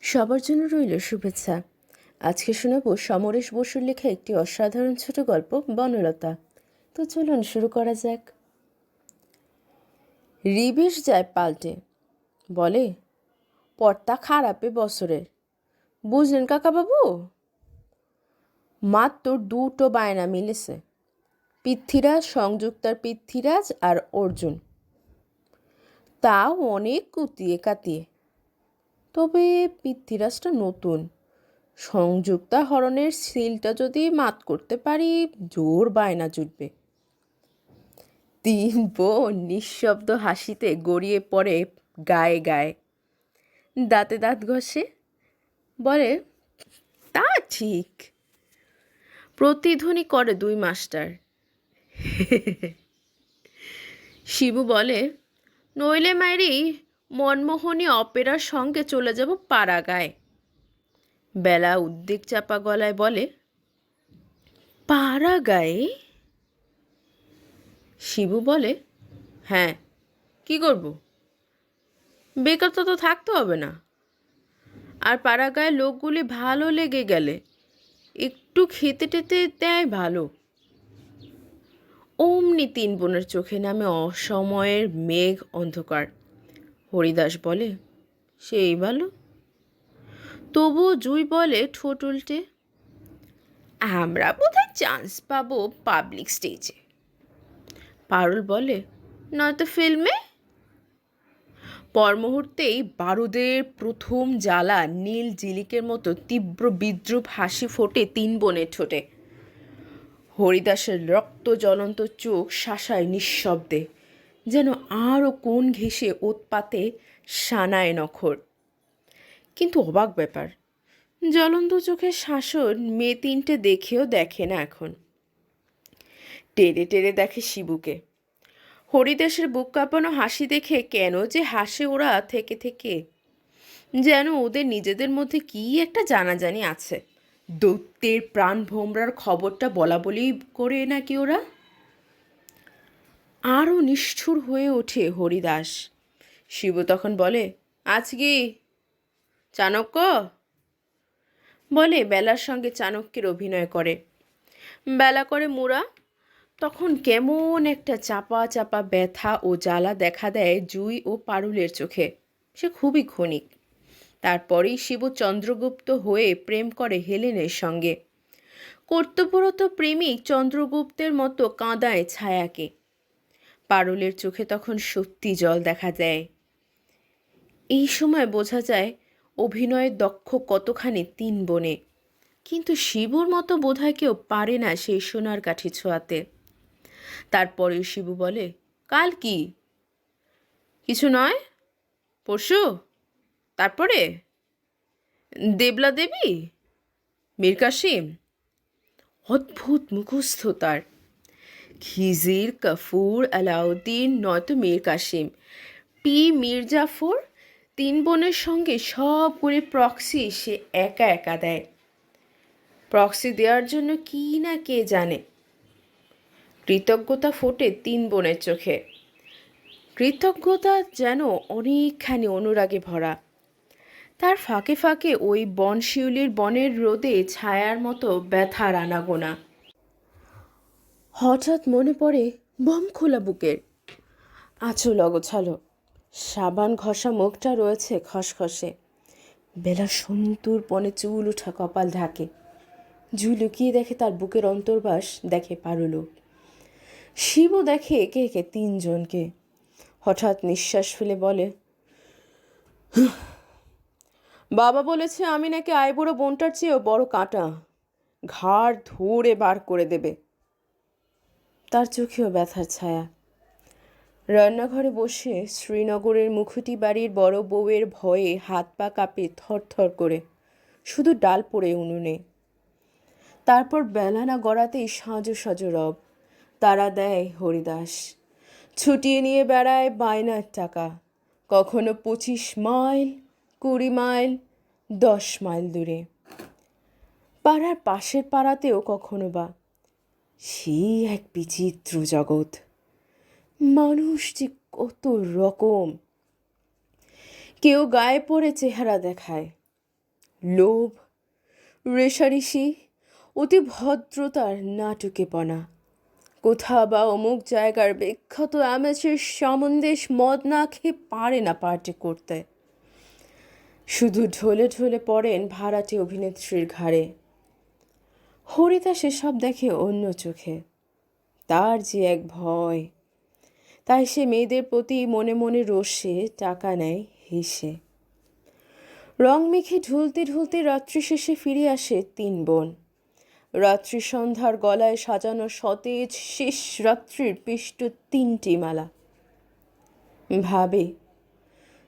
সবার জন্য রইল শুভেচ্ছা। আজকে শোনাব সমরেশ বসুর লেখা একটি অসাধারণ ছোট গল্প বনলতা। তো চলুন শুরু করা যাক। রিবেশ যায় পাল্টে, বলে, পর্তা খারাপে বছরের, বুঝলেন কাকাবাবু? মাত্র দুটো বায়না মিলেছে, পৃথ্বীরাজ, সংযুক্তার পৃথ্বীরাজ আর অর্জুন, তাও অনেক কুতিয়ে কাতিয়ে। তবে পৃথ্বীরাজটা নতুন, সংযুক্তা হরণের সিলটা যদি মাত করতে পারি জোর বায়না জুটবে। তিন বোন নিঃশব্দ হাসিতে গড়িয়ে পড়ে গায়ে গায়ে, দাঁতে দাঁত ঘষে বলে, তা ঠিক। প্রতিধ্বনি করে দুই মাস্টার। শিবু বলে, নইলে মাইরি মনমোহনী অপেরার সঙ্গে চলে যাব পাড়াগায়। বেলা উদ্বেগ চাপা গলায় বলে, পাড়াগায়ে? শিবু বলে, হ্যাঁ, কি করব, বেকার তো থাকতে হবে না, আর পাড়াগায়ে লোকগুলি ভালো লেগে গেলে একটু খেতে টেতে দেয় ভালো। অমনি তিন বোনের চোখে নামে অসময়ের মেঘ অন্ধকার। হরিদাস বলে, সেই ভালো। তবুও জুই বলে ঠোঁট উল্টে, আমরা বোধহয় চান্স পাবো পাবলিক স্টেজে। পারুল বলে, নয়তো ফিল্মে। পর মুহূর্তেই বারুদের প্রথম জ্বালা নীল জিলিকের মতো তীব্র বিদ্রুপ হাসি ফোটে তিন বোনের ঠোঁটে। হরিদাসের রক্ত জ্বলন্ত চোখ শাসায় নিঃশব্দে, যেন আরও কোন ঘেঁষে উৎপাতে সানায় নখর। কিন্তু অবাক ব্যাপার, জ্বলন্ত চোখের শাসন মেয়ে তিনটে দেখেও দেখে না এখন। টেরে টেরে দেখে শিবুকে। হরিদাসের বুক কাঁপানো হাসি দেখে কেন যে হাসে ওরা থেকে থেকে, যেন ওদের নিজেদের মধ্যে কী একটা জানাজানি আছে। দৈত্যের প্রাণ ভোমরার খবরটা বলা বলি করে নাকি ওরা। আরও নিষ্ঠুর হয়ে ওঠে হরিদাস। শিবু তখন বলে, আজ কি চাণক্য? বলে বেলার সঙ্গে চাণক্যের অভিনয় করে। বেলা করে মুড়া। তখন কেমন একটা চাপা চাপা ব্যথা ও জ্বালা দেখা দেয় জুই ও পারুলের চোখে। সে খুবই ক্ষণিক। তারপরেই শিবু চন্দ্রগুপ্ত হয়ে প্রেম করে হেলেনের সঙ্গে। কর্তব্যরত প্রেমিক চন্দ্রগুপ্তের মতো কাঁদায় ছায়াকে। পারুলের চোখে তখন সত্যি জল দেখা দেয়। এই সময় বোঝা যায় অভিনয়ের দক্ষ কতখানি তিন বোনে। কিন্তু শিবুর মতো বোধহয় কেউ পারে না সেই সোনার কাঠি ছোঁয়াতে। তারপরে শিবু বলে, কাল কি? কিছু নয়, পরশু। তারপরে দেবলা দেবী, মীর কাসিম। অদ্ভুত মুখস্থ তার। খিজির, কাফুর, আলাউদ্দিন, নয়তো মীর কাসিম, পি মির্জাফর। তিন বোনের সঙ্গে সবগুলি প্রক্সি সে একা একা দেয়। প্রক্সি দেওয়ার জন্য কি না কে জানে। কৃতজ্ঞতা ফোটে তিন বোনের চোখে। কৃতজ্ঞতা যেন অনেকখানি অনুরাগে ভরা। তার ফাঁকে ফাঁকে ওই বনশিউলির বনের রোদে ছায়ার মতো ব্যথার আনাগোনা। হঠাৎ মনে পড়ে বম খোলা বুকের, আঁচল অগোছালো, সাবান ঘষা মুখটা রয়েছে খসখসে। বেলা সন্তূরপণে চুল উঠা কপাল ঢাকে। জুই লুকিয়ে দেখে তার বুকের অন্তর্বাস, দেখে পারুলও। শিবও দেখে একে একে তিনজনকে। হঠাৎ নিঃশ্বাস ফেলে বলে, বাবা বলেছে আমি নাকি আইবুড়ো বোনটার চেয়েও বড় কাঁটা, ঘাড় ধরে বার করে দেবে। তার চোখেও ব্যথার ছায়া। রান্নাঘরে বসে শ্রীনগরের মুখুটি বাড়ির বড় বউয়ের ভয়ে হাত পা কাঁপে থরথর করে, শুধু ডাল পড়ে উনুনে। তারপর বেলা না গড়াতেই সাজো সাজো রব তারা দেয় হরিদাস। ছুটিয়ে নিয়ে বেড়ায় বায়নার টাকা, কখনো 25 মাইল, 20 মাইল, 10 মাইল দূরে। পাড়ার পাশের পাড়াতেও কখনো বা। সেই এক বিচিত্র জগৎ। মানুষ যে কত রকম। কেউ গায়ে পড়ে চেহারা দেখায়, লোভ, রেষারেষি, অতি ভদ্রতার নাটুকেপনা। কোথা বা অমুক জায়গার বিখ্যাত অ্যামেচার সন্দেশ মদ না খেয়ে পারে না পার্টি করতে। শুধু ঢলে ঢলে পড়েন ভাড়াটে অভিনেত্রীর ঘাড়ে। হরিতা সেসব দেখে অন্য চোখে। তার যে এক ভয়, তাই সে মেয়েদের প্রতি মনে মনে রোষে টাকা নেয় হেসে। রং মেখে ঢুলতে ঢুলতে রাত্রি শেষে ফিরে আসে 3 বোন। রাত্রি সন্ধ্যার গলায় সাজানো সতেজ শেষ রাত্রির পিষ্ট 3টি মালা। ভাবে,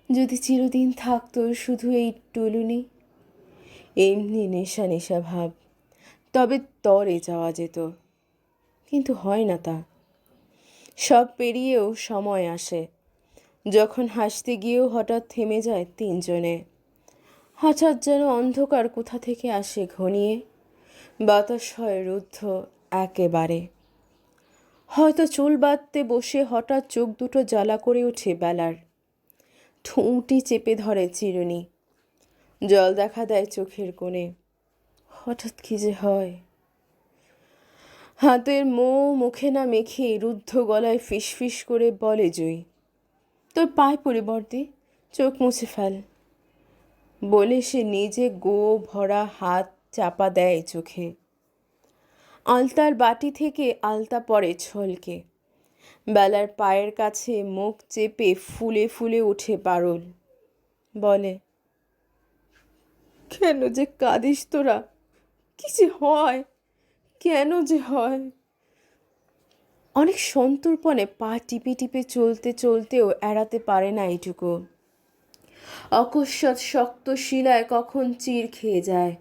যদি চিরদিন থাকতো শুধু এই টুলুনি, এমনি নেশা নেশা ভাব, তবে তরে যাওয়া যেত। কিন্তু হয় না তা। সব পেরিয়েও সময় আসে, যখন হাসতে গিয়েও হঠাৎ থেমে যায় 3 জনে। হঠাৎ যেন অন্ধকার কোথা থেকে আসে ঘনিয়ে, বাতাস হয় রুদ্ধ একেবারে। হয়তো চুল বাঁধতে বসে হঠাৎ চোখ দুটো জ্বালা করে ওঠে বেলার। ঠোঁটি চেপে ধরে চিরুনি। জল দেখা দেয় চোখের কোণে। হঠাৎ কি যে হয়। হাতের মুখে না মেখে রুদ্ধ গলায় ফিসফিস করে বলে জুই, তোর পায়ে পড়ি বর্দি, চোখ মুছে ফেল। বলে সে নিজে গো ভরা হাত চাপা দেয় চোখে। আলতার বাটি থেকে আলতা পড়ে ছলকে। বেলার পায়ের কাছে মুখ চেপে ফুলে ফুলে ওঠে পারুল। বলে, কেন যে কাঁদিস তোরা? কি যে হয়, কেন যে হয়? অনেক সন্তর্পণে পা টিপে টিপে চলতে চলতেও এড়াতে পারে না এইটুকু। অকস্মাৎ শক্ত শিলায় কখন চির খেয়ে যায়।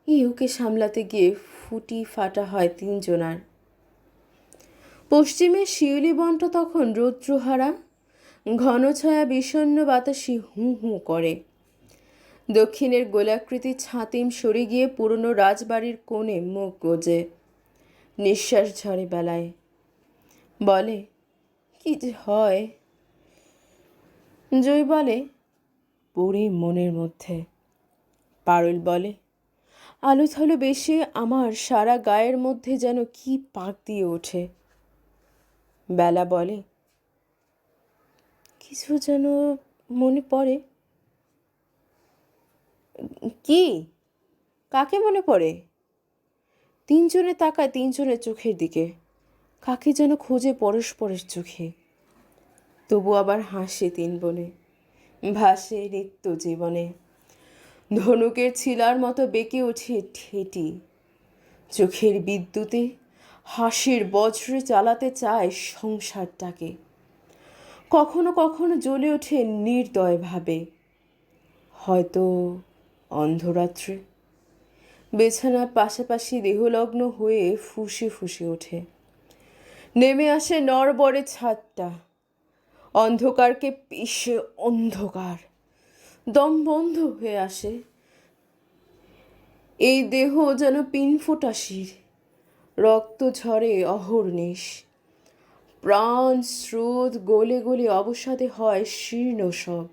ইউকে সামলাতে গিয়ে ফুটি ফাটা হয় 3 জনার। পশ্চিমের শিউলি বনটা তখন রৌদ্রহারা, ঘন ছায়া বিষণ্ণ বাতাসে হু হু করে। দক্ষিণের গোলাকৃতি ছাতিম সরে গিয়ে পুরনো রাজবাড়ির কোণে মুখ গোজে। নিঃশ্বাস ঝরে বেলায়। বলে, কি যে হয়। জয় বলে, পড়ে মনের মধ্যে। পারুল বলে, আলো থালো বেশি আমার সারা গায়ের মধ্যে যেন কি পাক দিয়ে ওঠে। বেলা বলে, কিছু যেন মনে পড়ে। কি? কাকে মনে পড়ে? 3 জনে তাকায় 3 জনের চোখের দিকে। কাকে যেন খোঁজে পরস্পরের চোখে। তবু আবার হাসে 3 বোনে, ভাসে নিত্য জীবনে। ধনুকের ছিলার মতো বেঁকে ওঠে ঠেটি। চোখের বিদ্যুতে হাসির বজ্রে চালাতে চায় সংসারটাকে। কখনো কখনো জ্বলে ওঠে নির্দয় ভাবে। হয়তো অন্ধরাত্রে বিছানার পাশাপাশি দেহলগ্ন হয়ে ফুঁসে ফুঁসে ওঠে। নেমে আসে নড়বড়ে ছাদটা। অন্ধকারকে পিষে অন্ধকার। দম বন্ধ হয়ে আসে। এই দেহ যেন পিনফোটাশির। রক্ত ঝরে অহর্নিশ। প্রাণ স্রোত গলে গলে অবসাদে হয় শীর্ণ সব।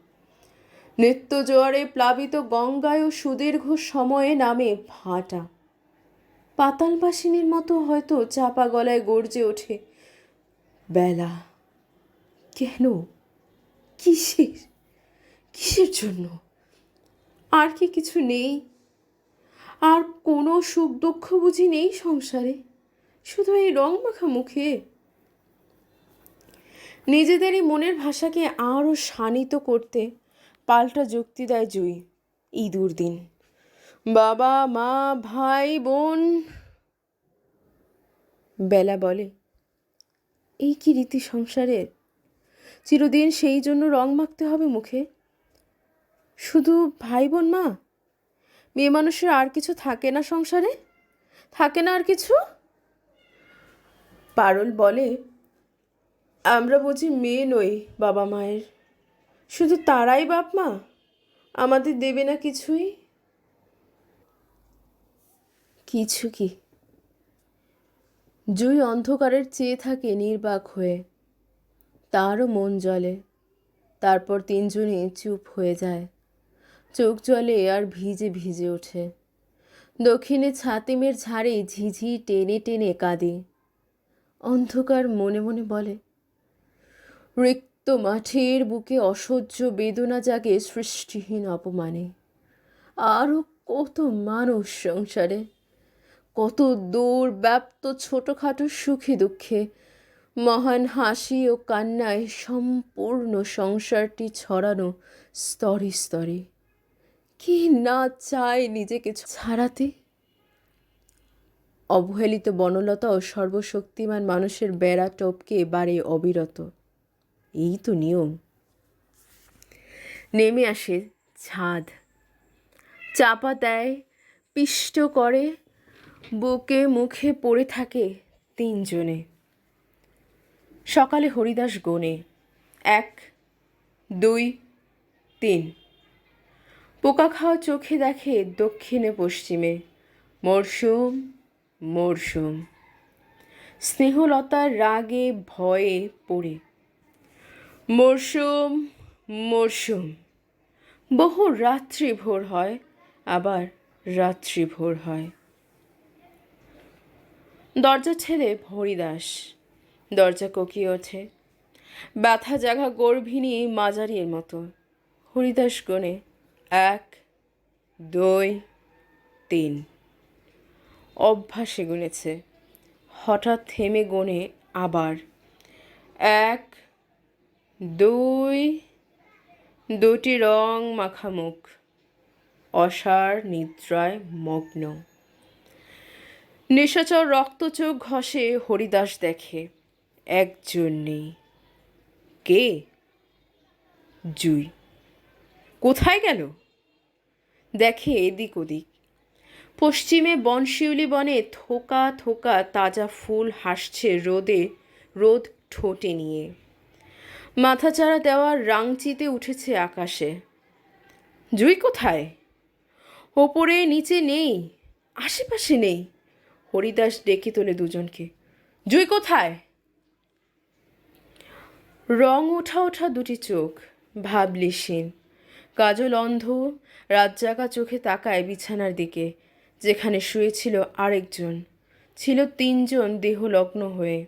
নিত্য জোয়ারে প্লাবিত গঙ্গায়ও সুদীর্ঘ সময়ে নামে ভাটা। পাতালবাসিনীর মতো হয়তো চাপা গলায় গর্জে ওঠে বেলা। কেন? কিসের? কিসের জন্য? আর কি কিছু নেই? আর কোনো সুখ দুঃখ বুঝি নেই সংসারে? শুধু এই রং মাখা মুখে। নিজেদেরই মনের ভাষাকে আরও শানিত করতে পাল্টা যুক্তি দেয় জুই। ইঁদুর দিন, বাবা মা ভাই বোন। বেলা বলে, এই কি রীতি সংসারের? চিরদিন সেই জন্য রং মাখতে হবে মুখে? শুধু ভাই বোন মা? মেয়ে মানুষের আর কিছু থাকে না সংসারে? থাকে না আর কিছু? পারুল বলে, আমরা বুঝি মেয়ে নই বাবা মায়ের? শুধু তারাই বাপ মা, আমাদের দেবে না কিছুই? কিছু কি? জুই অন্ধকারের চেয়ে থাকে নির্বাক হয়ে। তারও মন জ্বলে। তারপর 3 জনই চুপ হয়ে যায়। চোখ জলে আর ভিজে ভিজে ওঠে। দক্ষিণে ছাতিমের ঝাড়ে ঝিঝি টেনে টেনে কাঁদে। অন্ধকার মনে মনে বলে, রিক্ত মাঠের বুকে অসহ্য বেদনা জাগে সৃষ্টিহীন অপমানে। আরও কত মানুষ সংসারে, কত দূর ব্যাপ্ত ছোটোখাটো সুখে দুঃখে, মহান হাসি ও কান্নায় সম্পূর্ণ সংসারটি ছড়ানো স্তরে স্তরে। কি না চায় নিজেকে ছাড়াতে? অবহেলিত বনলতা ও সর্বশক্তিমান মানুষের বেড়া টপকে বাড়ে অবিরত। এই তো নিয়ম। নেমে আসে ছাদ, চাপা দেয়, পিষ্ট করে, বুকে মুখে পড়ে থাকে তিনজনে। সকালে হরিদাস গোনে 1, 2, 3। পোকা খাওয়া চোখে দেখে দক্ষিণে পশ্চিমে মরশুম মরশুম। স্নেহলতার রাগে ভয়ে পড়ে মরশুম মরশুম। বহু রাত্রি ভোর হয়, আবার রাত্রি ভোর হয়। দরজা ঠেলে হরিদাস। দরজা কোকিয়ে ওঠে, ব্যথা জাগা গর্ভিণী মাজারির মতো। হরিদাস গোনে 1, 2, 3। অভ্যাসে গুনেছে। হঠাৎ থেমে গোনে আবার 1, 2। দুটি রং মাখা মুখ, অসার নিদ্রায় মগ্ন। নিশাচর রক্তচোখ ঘষে হরিদাস দেখে একজন নেই। কে? জুই। কোথায় গেল? দেখে এদিক ওদিক। পশ্চিমে বনশিউলি বনে থোকা থোকা তাজা ফুল হাসছে রোদ ঠোঁটে নিয়ে। মাথাচাড়া দেওয়ার রাংচিতে উঠেছে আকাশে। জুই কোথায়? ওপরে নিচে নেই, আশেপাশে নেই। হরিদাস ডেকে তোলে দুজনকে। জুই কোথায়? রং ওঠা ওঠা দুটি চোখ, ভাবলিসীন, কাজল অন্ধ, রাতজাগা চোখে তাকায় বিছানার দিকে, যেখানে শুয়েছিল আরেকজন। ছিল তিনজন দেহলগ্ন হয়ে।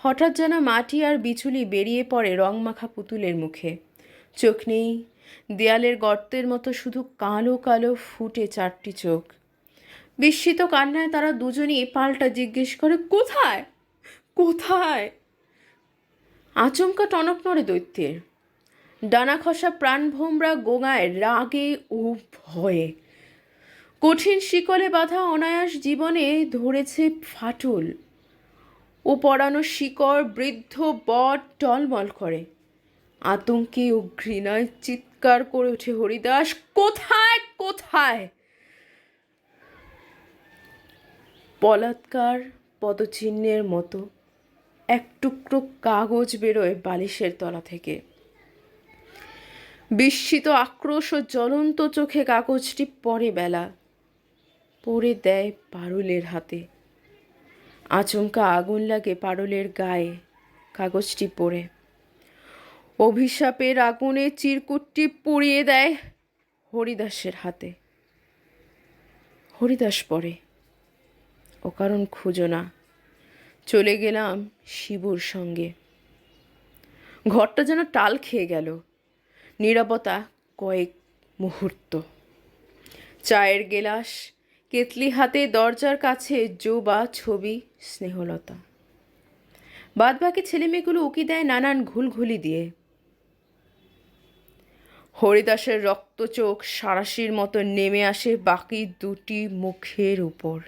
হঠাৎ যেন মাটি আর বিচুলি বেরিয়ে পড়ে রংমাখা পুতুলের মুখে। চোখ নেই, দেয়ালের গর্তের মতো শুধু কালো কালো ফুটে 4টি চোখ। বিস্মিত কান্নায় তারা দুজনই পাল্টা জিজ্ঞেস করে, কোথায় কোথায়? আচমকা টনক নড়ে দৈত্যের। ডানা খসা প্রাণভোমরা গোঙায় রাগে ও ভয়ে। কঠিন শিকলে বাঁধা অনায়াস জীবনে ধরেছে ফাটল। ও পড়ানো শিকড় বৃদ্ধ বট টলমল করে। আতঙ্কে ও ঘৃণায় চিৎকার করে ওঠে হরিদাস, কোথায় কোথায়? বলাৎকার পদচিহ্নের মতো এক টুকরো কাগজ বেরোয় বালিশের তলা থেকে। বিস্মিত আক্রোশ ও জ্বলন্ত চোখে কাগজটি পড়ে দেয় পারুলের হাতে। আচমকা আগুন লাগে পারুলের গায়ে কাগজটি পড়ে। অভিশাপের আগুনে চিরকুটটি পুড়িয়ে দেয় হরিদাসের হাতে। হরিদাস পড়ে, অকারণ খুঁজো না, চলে গেলাম শিবুর সঙ্গে। ঘরটা যেন টাল খেয়ে গেল। নীরবতা কয়েক মুহূর্ত। চায়ের গেলাস, কেতলি হাতে দরজার কাছে জোবা ছবি স্নেহলতা। বাদবাকি ছেলেমেয়েগুলো উকি দেয় নানান ঘুলঘুলি দিয়ে। হরিদাসের রক্ত চোখ সাঁড়াশির মতো নেমে আসে বাকি দুটি মুখের উপর।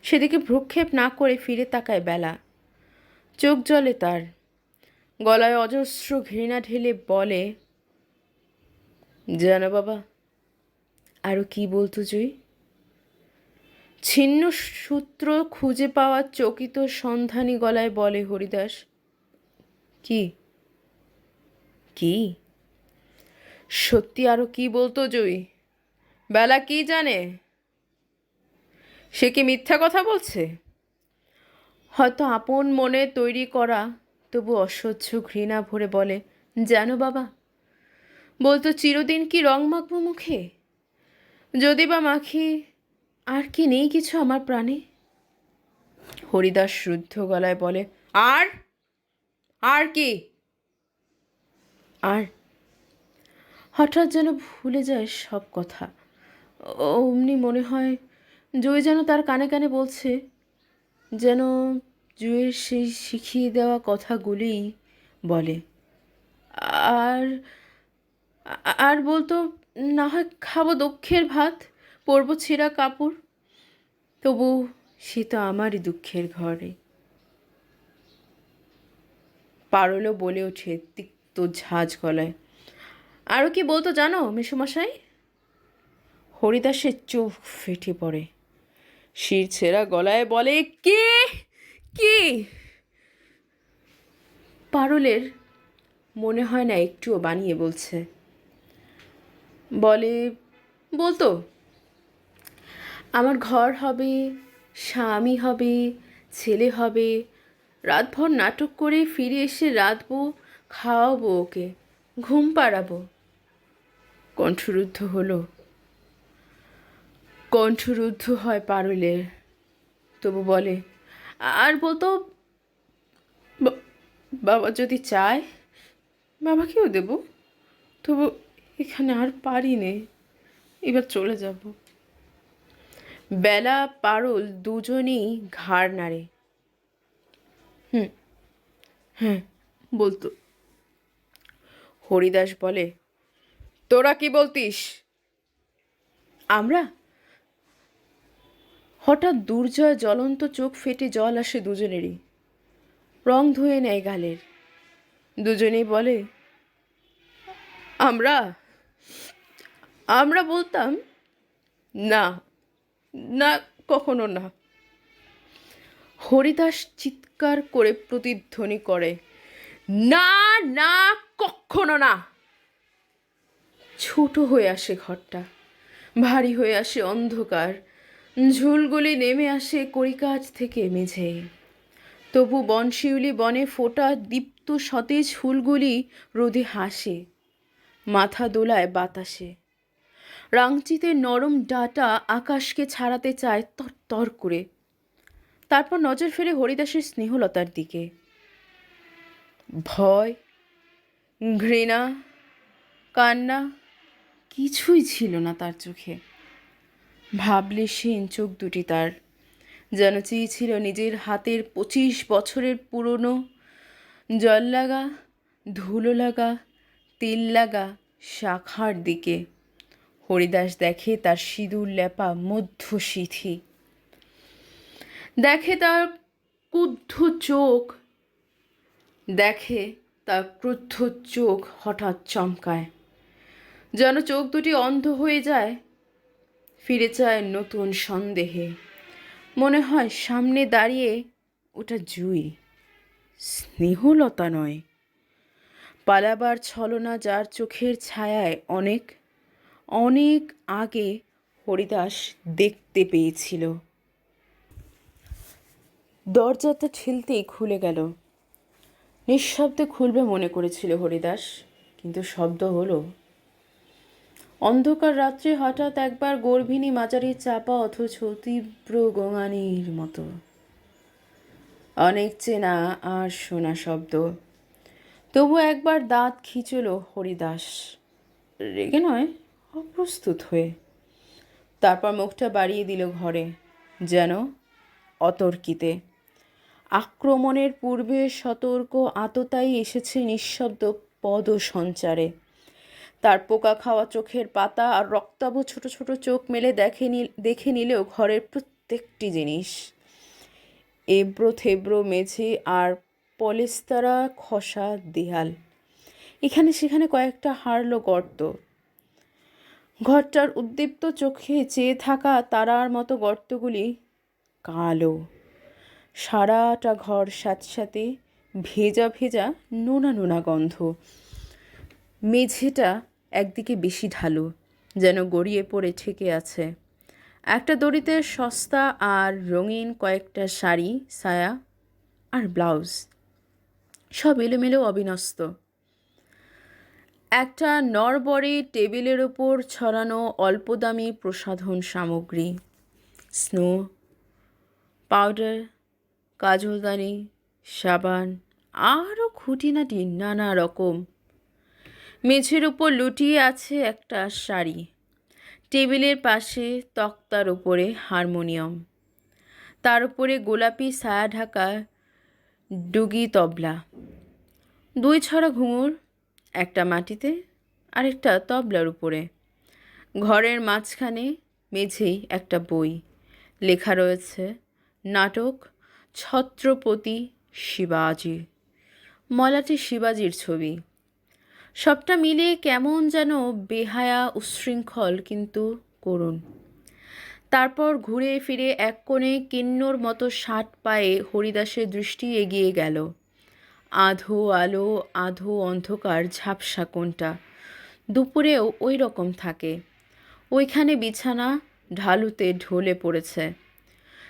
সেদিকে ভ্রুক্ষেপ না করে ফিরে তাকায় বেলা। চোখ জ্বলে তার, গলায় অজস্র ঘৃণা ঢেলে বলে, জানো বাবা, আরও কি বলতো জুই? ছিন্ন সূত্র খুঁজে পাওয়া চকিত সন্ধানী গলায় বলে হরিদাস। কি কি? সত্যি আরও কি বলতো জুই? বেলা কি জানে? সে কি মিথ্যা কথা বলছে? হয়তো আপন মনে তৈরি করা, তবু অসহ্য ঘৃণা ভরে বলে, জানো বাবা, বলতো, চিরদিন কি রং মাখবো মুখে? যদি বা মাখি, আর কি নেই কিছু আমার প্রাণে? হরিদাস রুদ্ধ গলায় বলে, আর আর কি? আর হঠাৎ যেন ভুলে যায় সব কথা। অমনি মনে হয় জয় যেন তার কানে কানে বলছে, যেন জুয়ের সেই শিখিয়ে দেওয়া কথাগুলিই বলে। আর আর বলতো, না হয় খাবো দুঃখের ভাত, পরবো ছেঁড়া কাপড়, তবু সে তো আমারই দুঃখের ঘরে। পারলও বলে ওঠে তিক্ত ঝাঁঝ গলায়, আরও কি বলতো জানো মেসোমশাই? হরিদাসের চোখ ফেটে পড়ে, শির ছেঁড়া গলায় বলে, কে? কি? পারুলের মনে হয় না একটুও বানিয়ে বলছে। বলে, বলতো, আমার ঘর হবে, স্বামী হবে, ছেলে হবে, রাতভর নাটক করে ফিরে এসে রাঁধবো, খাওয়াবো ওকে, ঘুম পাড়াবো। কণ্ঠরুদ্ধ হলো, কণ্ঠরুদ্ধ হয় পারুলের, তবু বলে, আর বলতো, বাবা যদি চায় বাবাকেও দেব, তবু এখানে আর পারি নে, এবার চলে যাব। বেলা পারুল দুজনেই ঘাড় নাড়ে। হুম, হ্যাঁ, বলতো। হরিদাস বলে, তোরা কি বলতিস? আমরা? হঠাৎ দুর্জয় জ্বলন্ত চোখ ফেটে জল আসে দুজনেরই, রং ধুয়ে নেয় গালের। দুজনেই বলে, আমরা আমরা বলতাম, না, না, কখনো না। হরিদাস চিৎকার করে প্রতিধ্বনি করে, না, না, কখনো না। ছোট হয়ে আসে ঘরটা, ভারী হয়ে আসে অন্ধকার, ঝুলগুলি নেমে আসে কড়িকাঠ থেকে মেঝে। তবু বনশিউলি বনে ফোটা দীপ্ত সতেজ ফুলগুলি রোদে হাসে, মাথা দোলায় বাতাসে। রাংচিতে নরম ডাটা আকাশকে ছাড়াতে চায় তর তর করে। তারপর নজর ফেলে হরিদাসের স্নেহলতার দিকে। ভয়, ঘৃণা, কান্না কিছুই ছিল না তার চোখে। ভাবলেশীন চোখ দুটি তার, যেন চেয়েছিল নিজের হাতের 25 বছরের পুরনো জল লাগা, ধুলো লাগা, তেল লাগা শাখার দিকে। হরিদাস দেখে তার সিঁদুর লেপা মধ্যসিথি, দেখে তার ক্রুদ্ধ চোখ, দেখে তার ক্রুদ্ধ চোখ হঠাৎ চমকায়, যেন চোখ দুটি অন্ধ হয়ে যায়, ফিরে যায় নতুন সন্দেহে। মনে হয় সামনে দাঁড়িয়ে ওটা জুই, স্নেহলতা নয়। পালাবার ছলনা যার চোখের ছায়ায় অনেক অনেক আগে হরিদাস দেখতে পেয়েছিল। দরজাটা ঠেলতেই খুলে গেল। নিঃশব্দে খুলবে মনে করেছিল হরিদাস, কিন্তু শব্দ হলো। অন্ধকার রাত্রে হঠাৎ একবার গর্ভিণী মাঝারি চাপা অথচ তীব্র গোঙানির মতো অনেক চেনা আর শোনা শব্দ। তবু একবার দাঁত খিঁচল হরিদাস, রেগে নয়, অপ্রস্তুত হয়ে। তারপর মুখটা বাড়িয়ে দিল ঘরে, যেন অতর্কিতে। আক্রমণের পূর্বে সতর্ক আততায়ী এসেছে নিঃশব্দ পদ সঞ্চারে। তার পোকা খাওয়া চোখের পাতা আর রক্তাভ ছোট ছোট চোখ মেলে দেখে নিলেও ঘরের প্রত্যেকটি জিনিস, এবড়ো থেবড়ো মেঝে আর পলেস্তারা খসা দেয়াল, এখানে সেখানে কয়েকটা হাড়লো গর্ত। ঘরটার উদ্দীপ্ত চোখে চেয়ে থাকা তারার মতো গর্তগুলি কালো। সারাটা ঘর স্যাঁতস্যাঁতে, ভেজা ভেজা, নোনা নোনা গন্ধ। মেঝেটা একদিকে বেশি ঢালু, যেন গড়িয়ে পড়ে ঠেকে আছে। একটা দড়িতে সস্তা আর রঙিন কয়েকটা শাড়ি, সায়া আর ব্লাউজ, সব এলোমেলো অবিন্যস্ত। একটা নড়বড়ে টেবিলের ওপর ছড়ানো অল্পদামি প্রসাধন সামগ্রী, স্নো, পাউডার, কাজলদানি, সাবান, আরও খুঁটিনাটি নানা রকম। মেঝের ওপর লুটিয়ে আছে একটা শাড়ি, টেবিলের পাশে তক্তার ওপরে হারমোনিয়াম, তার উপরে গোলাপি ছায়া ঢাকা ডুগি তবলা, দুই ছড়া ঘুঙুর, একটা মাটিতে আর একটা তবলার উপরে। ঘরের মাঝখানে মেঝেই একটা বই, লেখা রয়েছে নাটক ছত্রপতি শিবাজি, মলাটে শিবাজির ছবি। সবটা মিলিয়ে কেমন যেন বেহায়া, উচ্ছৃঙ্খল কিন্তু করুণ। তারপর ঘুরে ফিরে এক কোণে কিন্নর মতো ষাট পায়ে হরিদাসের দৃষ্টি এগিয়ে গেল। আধো আলো আধো অন্ধকার ঝাপসা কোণটা, দুপুরেও ওই রকম থাকে। ওইখানে বিছানা ঢালুতে ঢলে পড়েছে,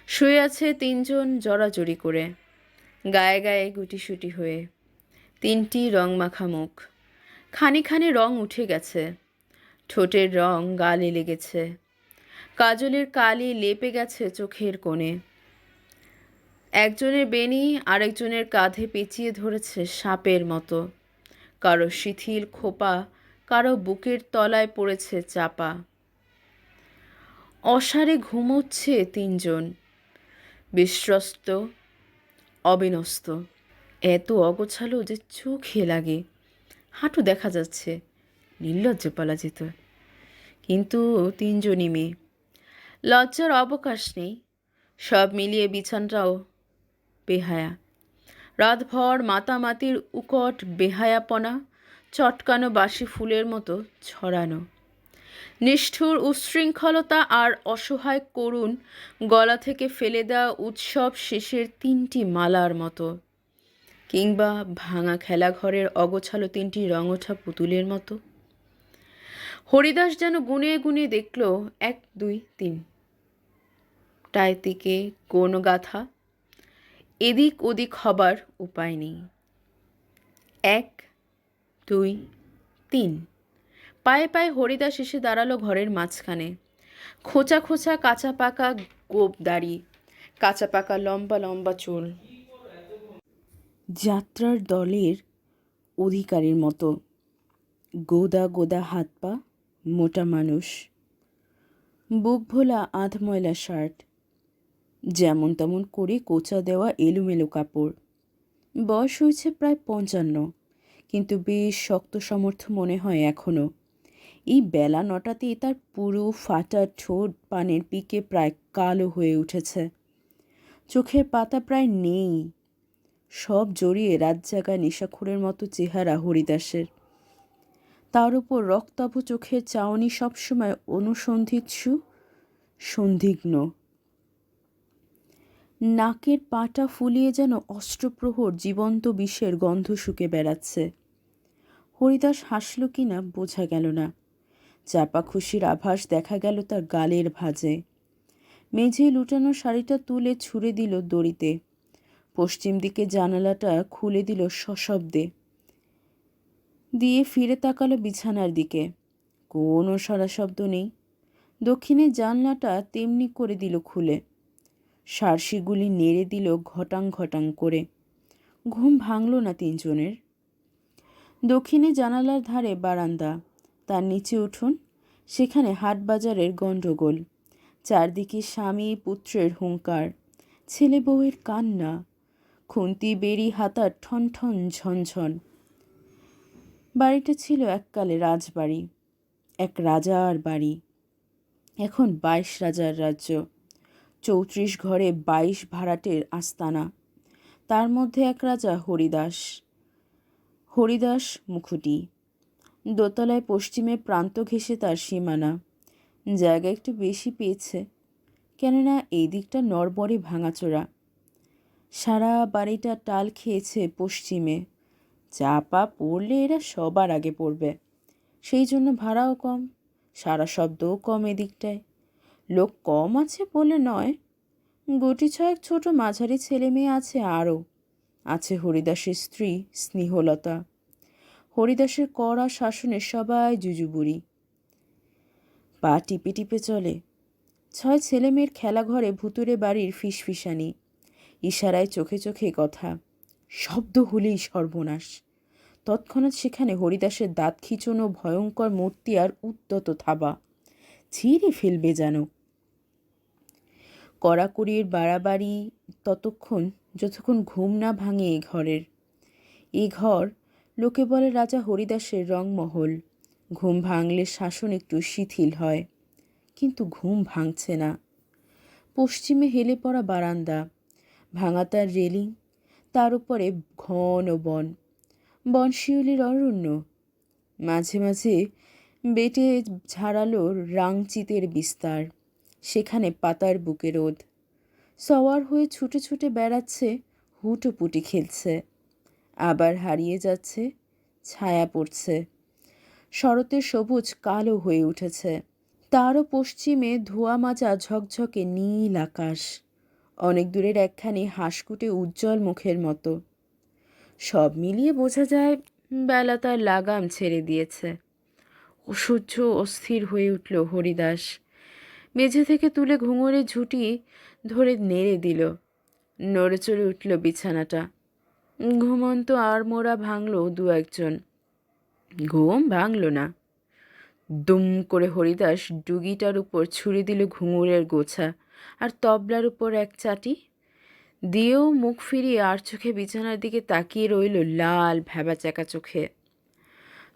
শুয়ে আছে তিনজন জড়াজড়ি করে, গায়ে গায়ে গুটিসুটি হয়ে। তিনটি রং মাখা মুখ, খানি খানি রং উঠে গেছে, ঠোঁটের রং গালে লেগেছে, কাজলের কালি লেপে গেছে চোখের কোণে। একজনের বেনি আরেকজনের কাঁধে পেঁচিয়ে ধরেছে সাপের মতো, কারো শিথিল খোপা কারো বুকের তলায় পড়েছে চাপা। অসারে ঘুমোচ্ছে তিনজন, বিশ্বস্ত, অবিনস্ত, এত অগোছালো যে চোখে লাগে। হাঁটু দেখা যাচ্ছে, নির্লজ্জে বলা যেত, কিন্তু তিনজনই মেয়ে, লজ্জার অবকাশ নেই। সব মিলিয়ে বিছানটাও বেহায়া। রাতভর মাতামাতির উকট বেহায়াপনা চটকানো বাসি ফুলের মতো ছড়ানো। নিষ্ঠুর উচ্ছৃঙ্খলতা আর অসহায় করুণ গলা থেকে ফেলে দেওয়া উৎসব শেষের তিনটি মালার মতো, কিংবা ভাঙা খেলাঘরের অগোছালো তিনটি রং ওঠা পুতুলের মতো। হরিদাস যেন গুনিয়ে গুনিয়ে দেখল 1 2 3, টায় দিকে কোনো গাথা, এদিক ওদিক হবার উপায় নেই। 1 2 3, পায়ে পায়ে হরিদাস এসে দাঁড়ালো ঘরের মাঝখানে। খোঁচা খোঁচা কাঁচা পাকা গোপ দাড়ি, কাঁচা পাকা লম্বা লম্বা চুল, যাত্রার দলের অধিকারীর মতো। গোদা গোদা হাত পা, মোটা মানুষ, বুক ভোলা আধময়লা শার্ট, যেমন তেমন করে কোঁচা দেওয়া এলোমেলো কাপড়। বয়স হয়েছে প্রায় 55, কিন্তু বেশ শক্ত সমর্থ মনে হয় এখনও। এই বেলা 9টাতেই তার পুরো ফাটা ঠোঁট পানের পিকে প্রায় কালো হয়ে উঠেছে, চোখের পাতা প্রায় নেই, সব জড়িয়ে রাতজাগা নেশাখোরের মতো চেহারা হরিদাসের। তার উপর রক্তাভ চোখের চাউনি সবসময় অনুসন্ধিৎসু, সন্দিগ্ন। নাকের পাটা ফুলিয়ে যেন অষ্টপ্রহর জীবন্ত বিষের গন্ধ শুকে বেড়াচ্ছে। হরিদাস হাসল কিনা বোঝা গেল না, চাপা খুশির আভাস দেখা গেল তার গালের ভাঁজে। মেঝে লুটানো শাড়িটা তুলে ছুঁড়ে দিল দড়িতে, পশ্চিম দিকে জানালাটা খুলে দিল সশব্দে, দিয়ে ফিরে তাকালো বিছানার দিকে। কোনো সারা শব্দ নেই। দক্ষিণের জানলাটা তেমনি করে দিল খুলে, সার্সিগুলি নেড়ে দিল ঘটাং ঘটাং করে। ঘুম ভাঙল না তিনজনের। দক্ষিণে জানালার ধারে বারান্দা, তার নিচে উঠোন, সেখানে হাট বাজারের গণ্ডগোল, চারদিকে স্বামী পুত্রের হুঙ্কার, ছেলে বউয়ের কান্না, খুন্তি বেরি হাতার ঠন ঠন ঝনঝন। বাড়িটা ছিল এককালে রাজবাড়ি, এক রাজার বাড়ি। এখন 22 রাজার রাজ্য, 34 ঘরে 22 ভাড়াটের আস্তানা। তার মধ্যে এক রাজা হরিদাস, হরিদাস মুখুটি। দোতলায় পশ্চিমে প্রান্ত ঘেঁষে তার সীমানা। জায়গা একটু বেশি পেয়েছে, কেননা এই দিকটা নড়বড়ে ভাঙাচোরা। সারা বাড়িটা টাল খেয়েছে পশ্চিমে, চাপা পড়লে এরা সবার আগে পড়বে। সেই জন্য ভাড়াও কম, সারা শব্দও কম এদিকটায়। লোক কম আছে বলে নয়, গুটি ছয়েক ছোট মাঝারি ছেলে মেয়ে আছে। আরও আছে হরিদাসের স্ত্রী স্নেহলতা। হরিদাসের কড়া শাসনে সবাই জুজুবুড়ি। পা টিপে টিপে চলে। 6 ছেলেমেয়ের খেলাঘরে ভুতুরে বাড়ির ফিসফিসানি, ইশারায় চোখে চোখে কথা। শব্দ হলেই সর্বনাশ। তৎক্ষণাৎ সেখানে হরিদাসের দাঁত খিঁচুনো ভয়ঙ্কর মূর্তি আর উদ্যত থাবা। ছিঁড়ে ফেলবে যেন। কড়াকড়ির বাড়াবাড়ি ততক্ষণ যতক্ষণ ঘুম না ভাঙে এ ঘরের। এ ঘর লোকে বলে রাজা হরিদাসের রংমহল। ঘুম ভাঙলে শাসন একটু শিথিল হয়, কিন্তু ঘুম ভাঙছে না। পশ্চিমে হেলে পড়া বারান্দা, ভাঙাতার রেলিং, তার উপরে ঘন বন, বনশিউলির অরণ্য। মাঝে মাঝে বেটে ঝাড়ালো রাংচিতের বিস্তার, সেখানে পাতার বুকে রোদ। সওয়ার হয়ে ছুটে ছুটে বেড়াচ্ছে, হুটোপুটি খেলছে, আবার হারিয়ে যাচ্ছে, ছায়া পড়ছে। শরতের সবুজ কালো হয়ে উঠেছে। তারও পশ্চিমে ধোয়া মাজা ঝকঝকে নীল আকাশ, অনেক দূরের একখানি হাঁসকুটে উজ্জ্বল মুখের মতো। সব মিলিয়ে বোঝা যায় বেলা তার লাগাম ছেড়ে দিয়েছে। অসহ্য অস্থির হয়ে উঠল হরিদাস। মেঝে থেকে তুলে ঘুঙুরে ঝুঁটি ধরে নেড়ে দিল। নড়ে চড়ে উঠল বিছানাটা। ঘুমন্ত আর মোড়া ভাঙল 2-1 জন। ঘুম ভাঙল না। দুম করে হরিদাস ডুগিটার উপর ছুঁড়ে দিল ঘুঙুরের গোছা, আর তবলার উপর এক চাটি দিয়েও মুখ ফিরিয়ে আর চোখে বিছানার দিকে তাকিয়ে রইল লাল ভ্যাবাচ্যাকা চোখে।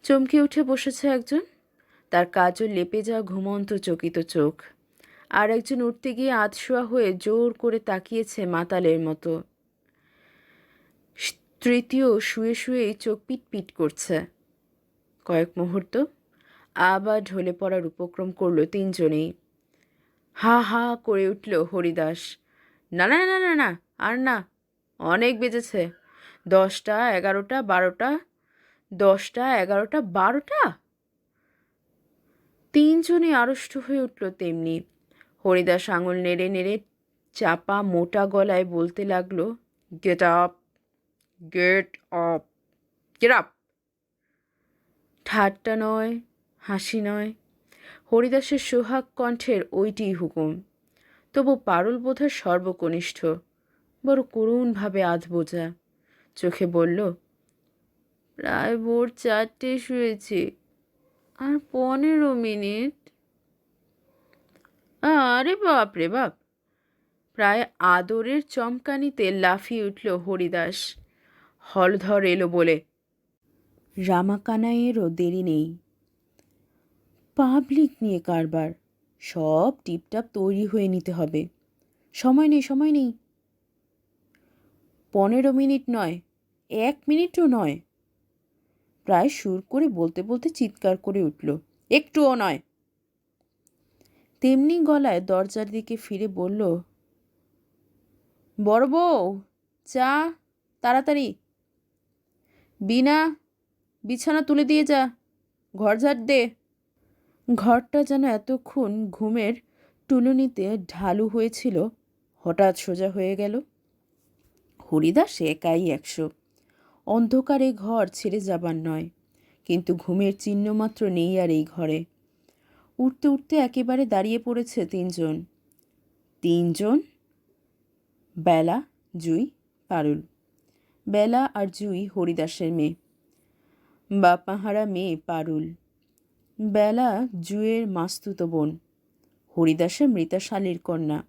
চমকে উঠে বসেছে একজন, তার কাজল লেপে যাওয়া ঘুমন্ত চকিত চোখ। আর একজন উঠতে গিয়ে আধশোয়া হয়ে জোর করে তাকিয়েছে মাতালের মতো। তৃতীয় শুয়ে শুয়েই চোখ পিটপিট করছে। কয়েক মুহূর্ত, আবার ঢলে পড়ার উপক্রম করল 3জনেই। হা হা করে উঠল হরিদাস। না না না না না, আর না, অনেক বেজেছে। 10টা 11টা 12টা, 10টা 11টা 12টা। 3জনই আড়ষ্ট হয়ে উঠল তেমনি। হরিদাস আঙুল নেড়ে নেড়ে চাপা মোটা গলায় বলতে লাগলো, get up, get up, get up. ঠাট্টা নয়, হাসি নয়, হরিদাসের সোহাগ কণ্ঠের ওইটিই হুকুম। তবু পারুল বোধহয় সর্বকনিষ্ঠ, বড় করুণভাবে আধবোজা চোখে বলল, প্রায় ভোর 4টে শুয়েছি, আর 15 মিনিট। আরে বাপ রে বাপ! প্রায় আদরের চমকানিতে লাফিয়ে উঠল হরিদাস। হলধর এলো বলে। রামাকানাইয়েরও দেরি নেই। পাবলিক নিয়ে কারবার, সব টিপটাপ তৈরি হয়ে নিতে হবে। সময় নেই, সময় নেই। 15 মিনিট নয়, 1 মিনিটও নয়। প্রায় সুর করে বলতে বলতে চিৎকার করে উঠল, একটুও নয়। তেমনি গলায় দরজার দিকে ফিরে বলল, বড় বউ, চা তাড়াতাড়ি। বিনা, বিছানা তুলে দিয়ে যা, ঘর ঝাড় দে। ঘরটা যেন এতক্ষণ ঘুমের টুলুনিতে ঢালু হয়েছিল, হঠাৎ সোজা হয়ে গেল। হরিদাস একাই 100। অন্ধকারে ঘর ছেড়ে যাবার নয়, কিন্তু ঘুমের চিহ্নমাত্র নেই আর এই ঘরে। উঠতে উঠতে একেবারে দাঁড়িয়ে পড়েছে 3জন। 3জন, বেলা, জুই, পারুল। বেলা আর জুই হরিদাসের মেয়ে, বাপাহারা মেয়ে পারুল। বেলা জুয়ের মাস্তুতো বোন, হরিদাসের মৃতাশালীর কন্যা।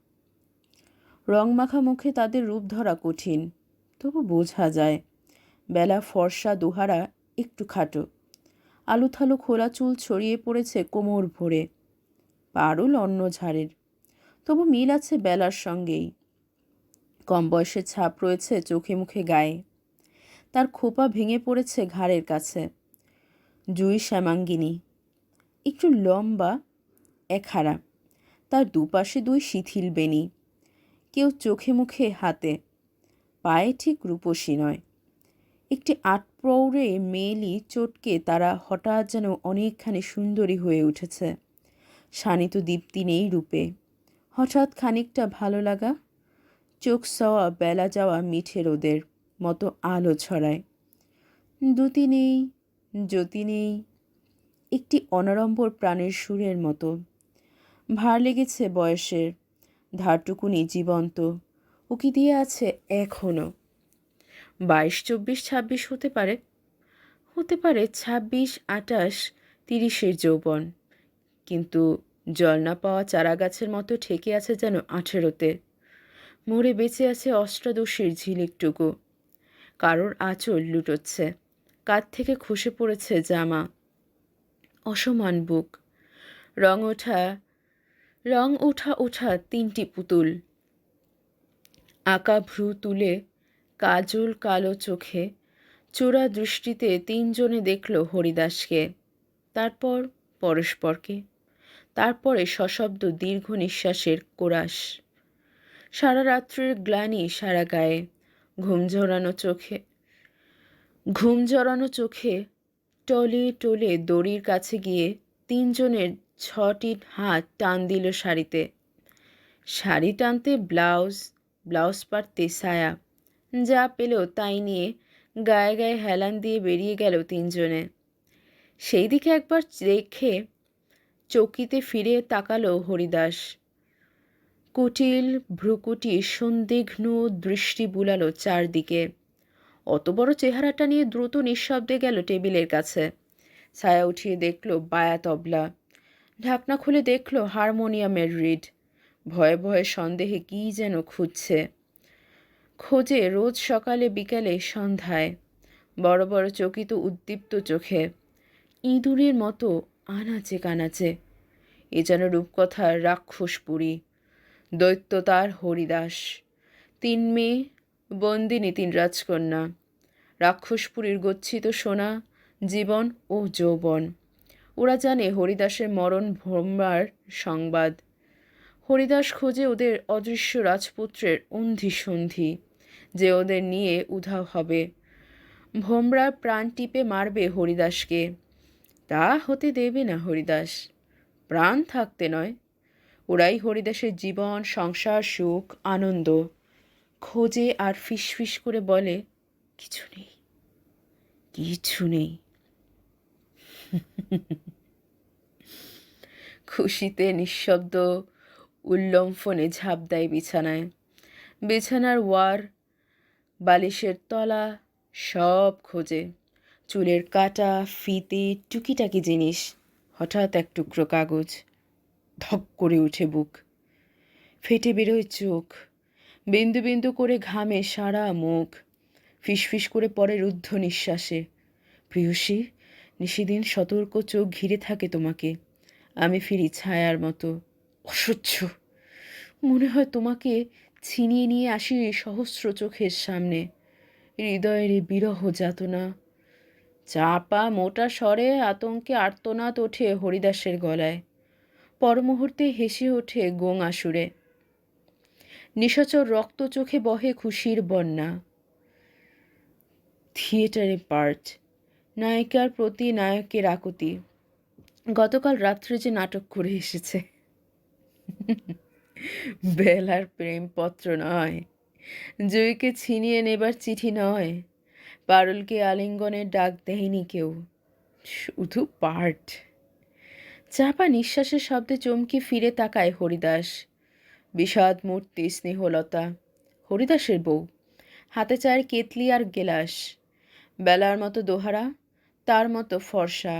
রংমাখা মুখে তাদের রূপ ধরা কঠিন, তবু বোঝা যায়। বেলা ফর্সা দোহারা, একটু খাটো, আলুথালু খোলা চুল ছড়িয়ে পড়েছে কোমর ভরে। পারুল অন্য ঝাড়ের, তবু মিল আছে বেলার সঙ্গেই। কম বয়সের ছাপ রয়েছে চোখে মুখে গায়ে। তার খোপা ভেঙে পড়েছে ঘাড়ের কাছে। জুই শ্যামাঙ্গিনী, একটু লম্বা, একহারা। তার দুপাশে 2 শিথিল বেনি, কেউ চোখে মুখে হাতে। পায়ে ঠিক রূপসী নয়। একটি 8 প্রৌঢ়ে মেয়েলি চটকে তারা হঠাৎ যেন অনেকখানি সুন্দরী হয়ে উঠেছে। শানিত দীপ্তি নেই রূপে, হঠাৎ খানিকটা ভালো লাগা। চোখ সওয়া বেলা যাওয়া মিঠে রোদের মতো আলো ছড়ায়। দুতি নেই, জ্যোতি নেই, একটি অনাড়ম্বর প্রাণের সুরের মতো। ভার লেগেছে বয়সের, ধারটুকুনি জীবন্ত, উকি দিয়ে আছে এখনো। 22, 24, 26 হতে পারে, 26, 28, 30-এর যৌবন, কিন্তু জল না পাওয়া চারাগাছের মতো ঠেকে আছে যেন 18-তে। মরে বেঁচে আছে অষ্টাদশীর ঝিলিকটুকু। কারোর আঁচল লুটোচ্ছে, কাঁধ থেকে খসে পড়েছে জামা। অসমান বুক, রং ওঠা ওঠা 3টি পুতুল। আঁকা ভ্রু তুলে, কাজল কালো চোখে, চোরা দৃষ্টিতে 3জনে দেখল হরিদাসকে, তারপর পরস্পরকে, তারপরে সশব্দ দীর্ঘ নিঃশ্বাসের কোরাস। সারা রাত্রির গ্লানি সারা গায়ে, ঘুম জড়ানো চোখে টলে টলে দড়ির কাছে গিয়ে 3জনের 6টি হাত টান দিল শাড়িতে। শাড়ি টানতে ব্লাউজ পাড়তে সায়া, যা পেল তাই নিয়ে গায়ে গায়ে হেলান দিয়ে বেরিয়ে গেল 3জনে। সেই দিকে একবার দেখে চৌকিতে ফিরে তাকালো হরিদাস। কুটিল ভ্রুকুটি সন্দিগ্ধ দৃষ্টি বুলালো চারদিকে। অত বড় চেহারাটা নিয়ে দ্রুত নিঃশব্দে গেল টেবিলের কাছে। ছায়া উঠিয়ে দেখল বায়া তবলা, ঢাকনা খুলে দেখল হারমোনিয়ামের রিড। ভয়ে ভয়ে সন্দেহে কী যেন খুঁজছে, খোঁজে রোজ সকালে বিকালে সন্ধ্যায়, বড় বড় চকিত উদ্দীপ্ত চোখে, ইঁদুরের মতো আনাচে কানাচে। এ যেন রূপকথার রাক্ষসপুরী। দৈত্য তার হরিদাস, 3 মেয়ে, বন্দিনী 3 রাজকন্যা, রাক্ষসপুরীর গচ্ছিত সোনা, জীবন ও যৌবন। ওরা জানে হরিদাসের মরণ ভ্রমরার সংবাদ। হরিদাস খোঁজে ওদের অদৃশ্য রাজপুত্রের অন্ধি সন্ধি, যে ওদের নিয়ে উধাও হবে। ভোমরা প্রাণ টিপে মারবে হরিদাসকে। তা হতে দেবে না হরিদাস, প্রাণ থাকতে নয়। ওরাই হরিদাসের জীবন, সংসার, সুখ, আনন্দ। খোঁজে আর ফিসফিস করে বলে, কিছু নেই, কিছু নেই। খুশিতে নিঃশব্দ উল্লম্ফনে ঝাঁপ দেয় বিছানায়। বিছানার ওয়ার, বালিশের তলা সব খোঁজে, চুলের কাটা, ফিতে, টুকিটাকি জিনিস। হঠাৎ এক টুকরো কাগজ। ধক করে উঠে বুক, ফেটে বেরোয় চোখ, বিন্দু বিন্দু করে ঘামে সারা মুখ। ফিসফিস করে পড়ে রুদ্ধ নিঃশ্বাসে, প্রিয়সী, নিশিদিন সতর্ক চোখ ঘিরে থাকে তোমাকে। আমি ফিরি ছায়ার মতো, অসহ্য। মনে হয় তোমাকে ছিনিয়ে নিয়ে আসি সহস্র চোখের সামনে। হৃদয়ের বিরহ যাতনা। চাপা মোটা স্বরে আতঙ্কে আর্তনাদ ওঠে হরিদাসের গলায়। পরমুহূর্তে হেসে ওঠে গোঙা সুরে। নিশাচর রক্ত চোখে বহে খুশির বন্যা। থিয়েটারে পার্ট, নায়িকার প্রতি নায়কের আকুতি। গতকাল রাত্রে যে নাটক করে এসেছে। বেলার প্রেমপত্র নয়, জয়ীকে ছিনিয়ে নেবার চিঠি নয়, পারুলকে আলিঙ্গনের ডাক দেয়নি কেউ, শুধু পার্ট। চাপা নিঃশ্বাসের শব্দে চমকে ফিরে তাকায় হরিদাস। বিষাদ মূর্তি স্নেহলতা, হরিদাসের বউ, হাতে চায়ের কেতলি আর গেলাস। বেলার মতো দোহারা, তার মতো ফর্সা,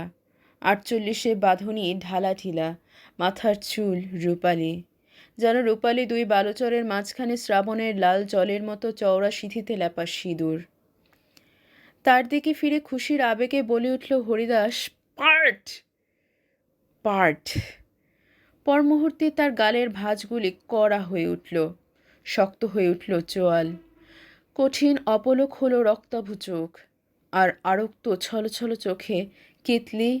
48-এ বাঁধনি ঢালা ঢিলা, মাথার চুল রূপালি, যেন রূপালি 2 বালুচরের মাঝখানে শ্রাবণের লাল জলের মতো চওড়া সিঁথিতে লেপা সিঁদুর। তার দিকে ফিরে খুশির আবেগে বলে উঠল হরিদাস, পার্ট, পার্ট। পর মুহূর্তে তার গালের ভাঁজগুলি কড়া হয়ে উঠল, শক্ত হয়ে উঠল চোয়াল। কঠিন অপলক হলো রক্তাভু চোখ, আর আরক্ত ছলছল চোখে কেতলি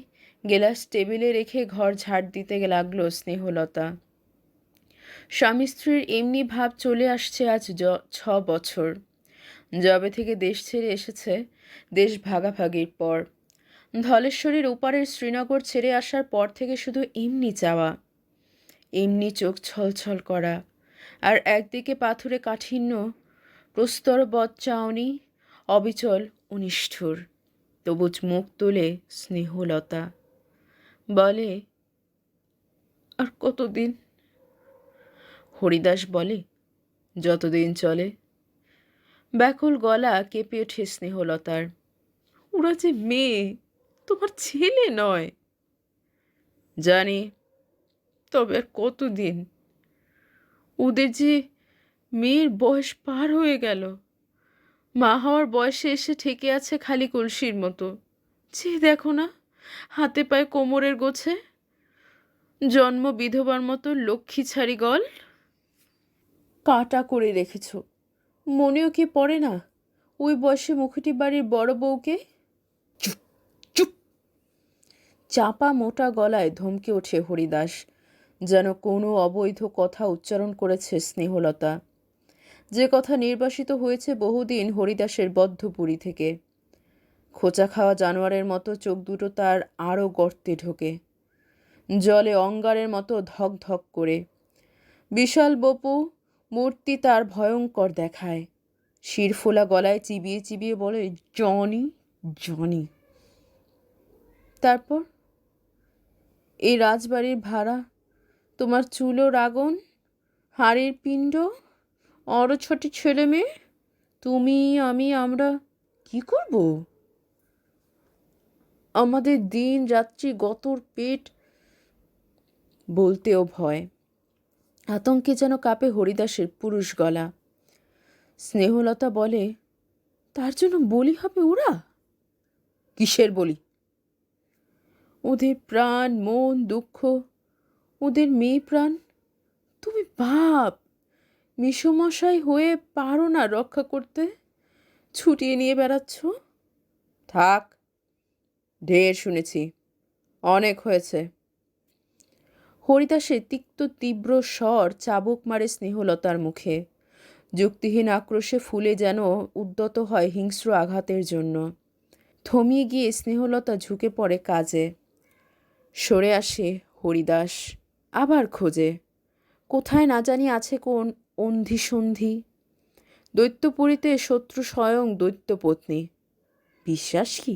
গেলাস টেবিলে রেখে ঘর ঝাড় দিতে লাগলো স্নেহলতা। স্বামী স্ত্রীর এমনি ভাব চলে আসছে আজ 6 বছর, যবে থেকে দেশ ছেড়ে এসেছে। দেশ ভাগাভাগির পর, ধলেশ্বরীর ওপারের শ্রীনগর ছেড়ে আসার পর থেকে শুধু এমনি চাওয়া, এমনি চোখ ছলছল করা, আর একদিকে পাথুরে কাঠিন্য, প্রস্তরবৎ চাউনি, অবিচল ও নিষ্ঠুর। তবু মুখ তুলে স্নেহলতা বলে, আর কতদিন? হরিদাস বলে, যতদিন চলে। ব্যাকুল গলা কেঁপে ওঠে স্নেহলতার। ওরা যে মেয়ে, তোমার ছেলে নয়। জানি, তবে আর কতদিন? ওদের যে মেয়ের বয়স পার হয়ে গেল, মা হওয়ার বয়সে এসে ঠেকে আছে খালি কলসির মতো। যে দেখো না, হাতে পায়ে কোমরের গোছে, জন্ম বিধবার মতো লক্ষ্মী ছাড়ি গল। কাটা করে রেখেছ, মনেও কি পড়ে না ওই বয়সে মুখুটি বাড়ির বড় বউকে? চুপ চুপ! চাপা মোটা গলায় ধমকে ওঠে হরিদাস, যেন কোনো অবৈধ কথা উচ্চারণ করেছে স্নেহলতা, যে কথা নির্বাসিত হয়েছে বহুদিন হরিদাসের বদ্ধপুরী থেকে। খোঁচা খাওয়া জানোয়ারের মতো চোখ দুটো তার আরও গর্তে ঢোকে, জলে অঙ্গারের মতো ধক ধক করে। বিশাল বপু মূর্তি তার ভয়ঙ্কর দেখায়। শিরফোলা গলায় চিবিয়ে চিবিয়ে বলে, জনি জনি। তারপর এই রাজবাড়ির ভাড়া, তোমার চুলো রাগন, হাড়ের পিণ্ড, আরও ছোট ছেলে মেয়ে, তুমি আমি আমরা কি করব? আমাদের দিন রাত্রি গতর পেট। বলতেও ভয়, আতঙ্কে যেন কাঁপে হরিদাসের পুরুষ গলা। স্নেহলতা বলে, তার জন্য বলি হবে ওরা? কিসের বলি? ওদের প্রাণ, মন, দুঃখ, ওদের মেয়ে প্রাণ। তুমি বাপ, মিশমশাই হয়ে পারো না রক্ষা করতে, ছুটিয়ে নিয়ে বেড়াচ্ছ। থাক, ঢের শুনেছি, অনেক হয়েছে। হরিদাসের তিক্ত তীব্র স্বর চাবুক মারে স্নেহলতার মুখে। যুক্তিহীন আক্রোশে ফুলে যেন উদ্যত হয় হিংস্র আঘাতের জন্য। থমিয়ে গিয়ে স্নেহলতা ঝুঁকে পড়ে কাজে। সরে আসে হরিদাস, আবার খোঁজে। কোথায় না জানি আছে কোন অন্ধিসন্ধি। দৈত্যপুরীতে শত্রু স্বয়ং দৈত্যপত্নী। বিশ্বাস কি?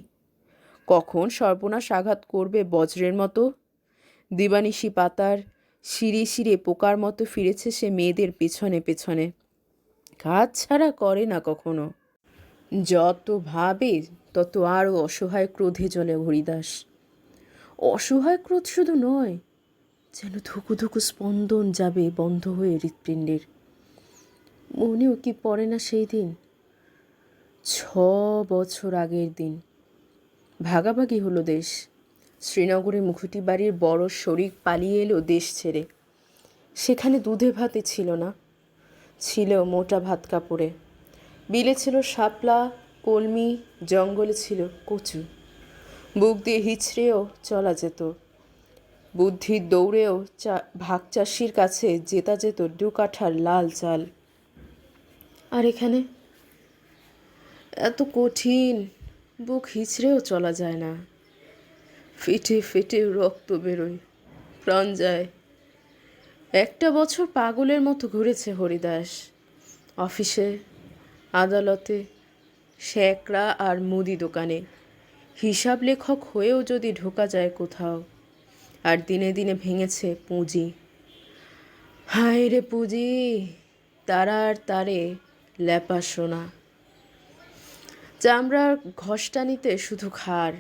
কখন সর্বনাশ আঘাত করবে বজ্রের মতো? দিবানিশি পাতার শিরে শিরে পোকার মতো ফিরেছে সে মেয়েদের পেছনে পেছনে। কাজ ছাড়া করে না কখনো। যত ভাবে তত আরও অসহায় ক্রোধে জ্বলে হরিদাস। অসহায় ক্রোধ শুধু নয়, যেন ধুকু ধুকু স্পন্দন যাবে বন্ধ হয়ে হৃৎপিণ্ডের। মনেও কি পড়ে না সেই দিন, 6 বছর আগের দিন। ভাগাভাগি হলো দেশ। শ্রীনগরে মুখুটি বাড়ির বড় শরিক পালিয়ে এলো দেশ ছেড়ে। সেখানে দুধে ভাতে ছিল না, ছিল মোটা ভাত কাপড়ে। বিলে ছিল শাপলা, কলমি, জঙ্গলে ছিল কচু। বুক দিয়ে হিচড়েও চলা যেত। বুদ্ধির দৌড়েও ভাগ চাষির কাছে জেতা যেত 2 কাঠার লাল চাল। আর এখানে এত কঠিন, বুক হিচড়েও চলা যায় না। ফেটে ফেটে রক্ত বেরোয়, প্রাণ যায়। 1টা বছর পাগলের মতো ঘুরেছে হরিদাস। অফিসে, আদালতে, শ্যাকরা আর মুদি দোকানে। হিসাব লেখক হয়েও যদি ঢোকা যায় কোথাও। আর দিনে দিনে ভেঙেছে পুঁজি। হায় রে পুঁজি, তারার তারে ল্যাপা সোনা। চামড়ার ঘষ্টানিতে শুধু খার।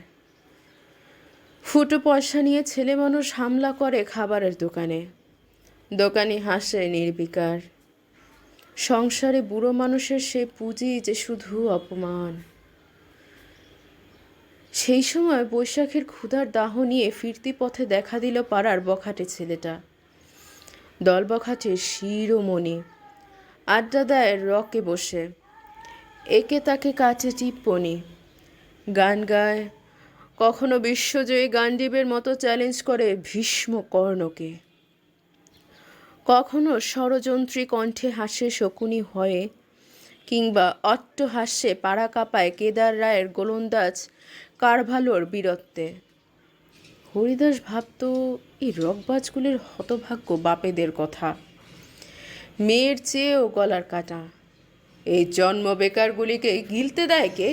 ফুটো পয়সা নিয়ে ছেলে মানুষ হামলা করে খাবারের দোকানে। দোকানি হাসে নির্বিকার। সংসারে বুড়ো মানুষের সে পুঁজি যে শুধু অপমান। সেই সময় বৈশাখের ক্ষুধার দাহ নিয়ে ফিরতি পথে দেখা দিল পাড়ার বখাটে ছেলেটা। দল বখাটের শিরোমণি, আড্ডা দেয় রকে বসে। একে তাকে কাটে টিপ্পনি, গান গায়, কখনো বিশ্বজয়ী গান্ডীবের মতো চ্যালেঞ্জ করে ভীষ্ম কর্ণকে। কখনো ষড়যন্ত্রী কণ্ঠে হাসে শকুনি হয়ে, কিংবা অট্টহাস্যে পাড়া কাঁপায় কেদার রায়ের গোলন্দাজ কারভালোর বীরত্বে। হরিদাস ভাবত এই রকবাজগুলির হতভাগ্য বাপেদের কথা। মেয়ের চেয়েও গলার কাটা। এই জন্ম বেকারগুলিকে গিলতে দেয় কে?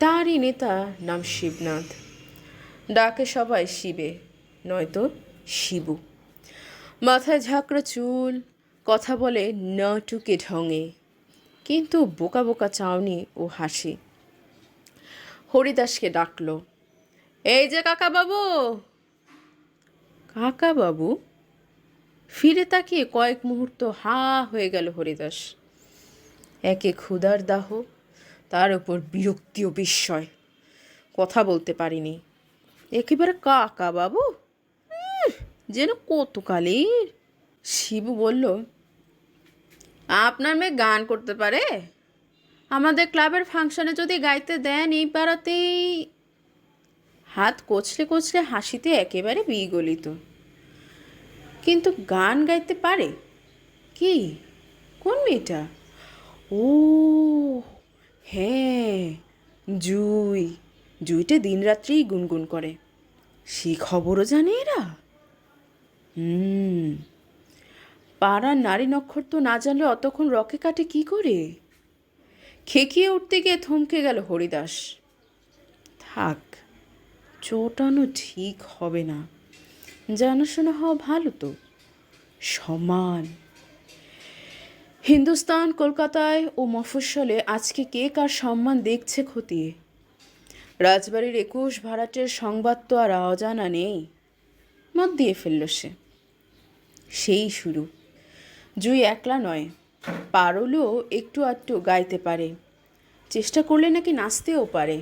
তারই নেতা নাম শিবনাথ, ডাকে সবাই শিবে, নয়তো শিবু। মাথায় ঝাঁকড়া চুল, কথা বলে নটুকে ঢঙে, কিন্তু বোকা বোকা চাউনি ও হাসি। হরিদাসকে ডাকলো, এই যে কাকা বাবু। কাকা বাবু? ফিরে তাকিয়ে কয়েক মুহূর্ত হা হয়ে গেল হরিদাস। একে ক্ষুধার দাহ, তার উপর বিরক্তি ও বিস্ময়। কথা বলতে পারিনি। একেবারে কাকা বাবু, যেন কতকালের। শিবু বলল, আপনার মেয়ে গান করতে পারে? আমাদের ক্লাবের ফাংশনে যদি গাইতে দেন এই পাড়াতেই। হাত কচলে কচলে হাসিতে একেবারে বিগলিত। কিন্তু গান গাইতে পারে? কি, কোন মেয়েটা? ও হ্যাঁ, জুই। জুইটা দিনরাত্রিই গুনগুন করে। সে খবরও জানে এরা? পাড়ার নারী নক্ষত্র না জানলে অতক্ষণ রকে কাটে কি করে? খেকিয়ে উঠতে গিয়ে থমকে গেল হরিদাস। থাক, চোটানো ঠিক হবে না। জানাশোনা হওয়া ভালো তো, সমান। হিন্দুস্তান, কলকাতায় ও মফস্বলে আজকে কে কার সম্মান দেখছে খতিয়ে। রাজবাড়ির 21 ভাড়াটের সংবাদ তো আর অজানা নেই। মত দিয়ে ফেলল সে। সেই শুরু। জুই একলা নয়, পারলেও একটু আধটু গাইতে পারে। চেষ্টা করলে নাকি নাচতেও পারে।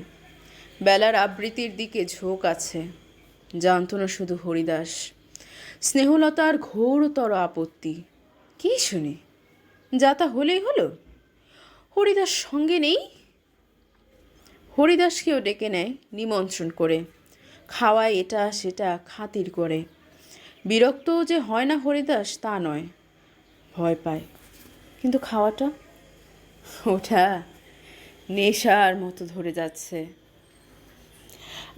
বেলার আবৃত্তির দিকে ঝোঁক আছে, জানত না শুধু হরিদাস। স্নেহলতার ঘোরতর আপত্তি। কি শুনে? যা তা হলেই হলো। হরিদাস সঙ্গে নেই। হরিদাসকেও ডেকে নেয় নিমন্ত্রণ করে, খাওয়ায় এটা সেটা খাতির করে। বিরক্তও যে হয় না হরিদাস তা নয়, ভয় পায়। কিন্তু খাওয়াটা, ওটা নেশার মতো ধরে যাচ্ছে।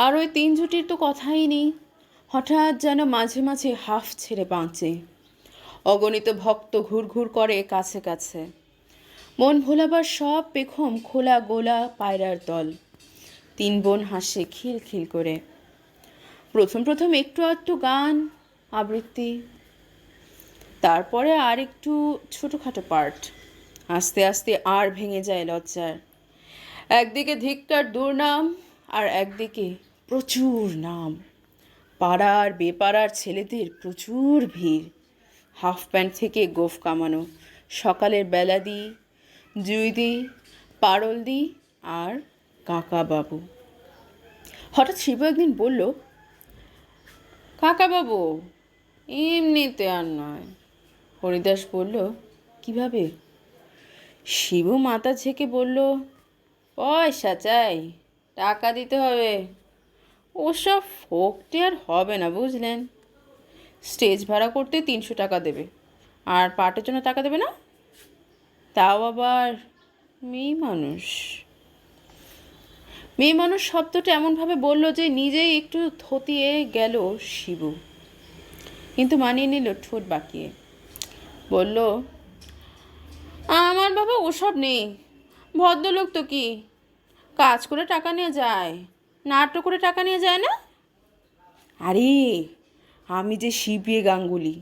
আর ওই 3 জুটির তো কথাই নেই। হঠাৎ যেন মাঝে মাঝে হাফ ছেড়ে বাঁচে। অগণিত ভক্ত ঘুরঘুর করে কাছে কাছে। মন ভোলাবার সব পেখম খোলা গোলা পায়রার দল। 3 বোন হাসে খিলখিল করে। প্রথম প্রথম একটু আধটু গান আবৃত্তি, তারপরে আর একটু ছোটোখাটো পার্ট। আস্তে আস্তে আর ভেঙে যায় লজ্জার। একদিকে ধিক্কার দুর্নাম, আর একদিকে প্রচুর নাম। পাড়ার বেপাড়ার ছেলেদের প্রচুর ভিড়। হাফ প্যান্ট থেকে গোফ কামানো। সকালের বেলা দি, জুই দি, পারল দি আর কাকা বাবু। হঠাৎ শিবু একদিন বলল, কাকা বাবু এমনিতে আর নয়। হরিদাস বলল, কিভাবে? শিবু মাথা ঝেঁকে বলল, পয়সা চাই, টাকা দিতে হবে। ওসব ফোকটে আর হবে না বুঝলেন। স্টেজ ভাড়া করতে 300 টাকা দেবে, আর পাটের জন্য টাকা দেবে না। তাও আবার মেয়ে মানুষ। মেয়ে মানুষ শব্দটা এমনভাবে বলল যে নিজেই একটু থতিয়ে গেল শিবু, কিন্তু মানিয়ে নিল ঠোঁট বাঁকিয়ে। বলল, আমার বাবা ওসব নেই। ভদ্রলোক তো কি, কাজ করে টাকা নিয়ে যায়, নাট্য করে টাকা নিয়ে যায় না? আরে আমি যে শিবে গাঙ্গুলি,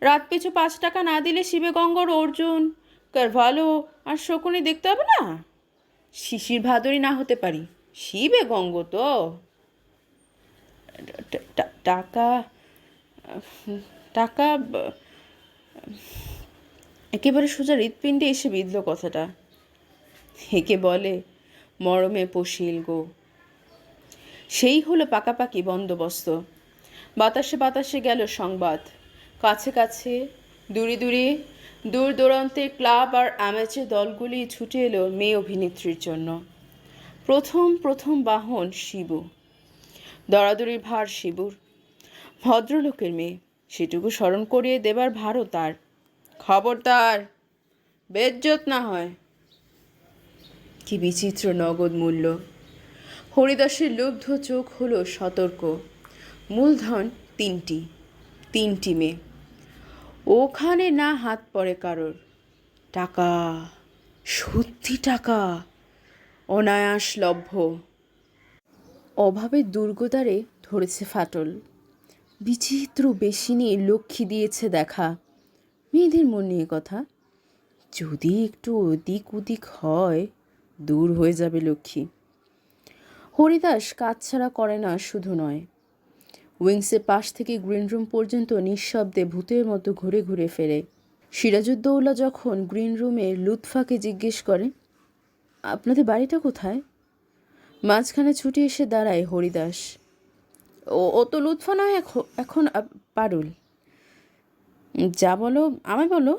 রাত পিছু 5 টাকা না দিলে শিবে গঙ্গর অর্জুন, কারভালো আর শকুনি দেখতে হবে না? শিশির ভাদরী না হতে পারি, শিবে গঙ্গ তো। টাকা টাকা একেবারে সোজা হৃৎপিণ্ডে এসে বিঁধল কথাটা। একে বলে মরমে পশিল গো। সেই হলো পাকাপাকি বন্দোবস্ত। বাতাসে বাতাসে গেল সংবাদ। কাছে কাছে, দূরে দূরে, দূর দূরান্তের ক্লাব আর অ্যামেচার দলগুলি ছুটে এলো মেয়ে অভিনেত্রীর জন্য। প্রথম প্রথম বাহন শিবু। দরাদরির ভার শিবুর। ভদ্রলোকের মেয়ে, সেটুকু স্মরণ করিয়ে দেবার ভারও তার। খবরদার বেজ্জত না হয়। কি বিচিত্র নগদ মূল্য। হরিদাসের লুব্ধ চোখ হলো সতর্ক। মূলধন 3টি মেয়ে। ওখানে না হাত পড়ে কারোর। টাকা, সত্যি টাকা। অনায়াসলভ্য। অভাবের দুর্গদ্বারে ধরেছে ফাটল। বিচিত্র বেশিনী লক্ষ্মী দিয়েছে দেখা। মেয়েদের মন নিয়ে কথা, যদি একটু ওদিক ওদিক হয় দূর হয়ে যাবে লক্ষ্মী। হরিদাস কাজ ছাড়া করে না শুধু নয়, উইংসের পাশ থেকে গ্রিন রুম পর্যন্ত নিঃশব্দে ভূতের মতো ঘুরে ঘুরে ফেরে। সিরাজউদ্দৌলা যখন গ্রিন রুমে লুৎফাকে জিজ্ঞেস করে, আপনাদের বাড়িটা কোথায়, মাঝখানে ছুটে এসে দাঁড়ায় হরিদাস। ও তো লুৎফা নয়, এখন পারুল। যা বলো আমায় বলো।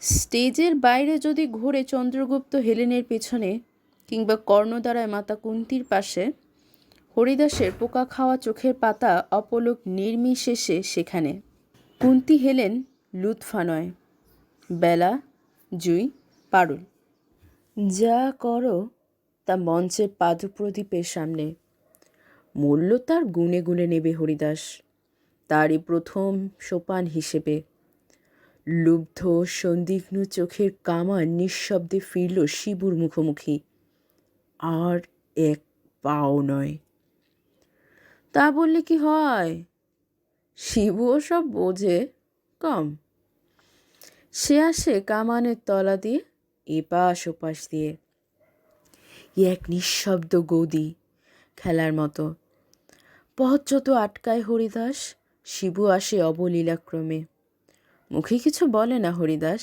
স্টেজের বাইরে যদি ঘুরে চন্দ্রগুপ্ত হেলেনের পেছনে কিংবা কর্ণধারায় মাতা কুন্তির পাশে, হরিদাসের পোকা খাওয়া চোখের পাতা অপলক নির্বিশেষে সেখানে। কুন্তি হেলেন, লুৎফা নয়, বেলা, জুই, পারুল। যা করো তা মঞ্চের পাদপ্রদীপের সামনে। মূল্য তার গুণে গুণে নেবে হরিদাস, তারই প্রথম সোপান হিসেবে। লুব্ধ সন্দিগ্ধ চোখের কামান নিঃশব্দে ফিরল শিবুর মুখোমুখি। আর এক পাও নয়। তা বললে কি হয়, শিবুও সব বোঝে কম। সে আসে কামানের তলা দিয়ে, এপাশ ওপাশ দিয়ে। এক নিঃশব্দ গদি, খেলার মতো। পথ যত আটকায় হরিদাস, শিবু আসে অবলীলাক্রমে। মুখে কিছু বলে না হরিদাস,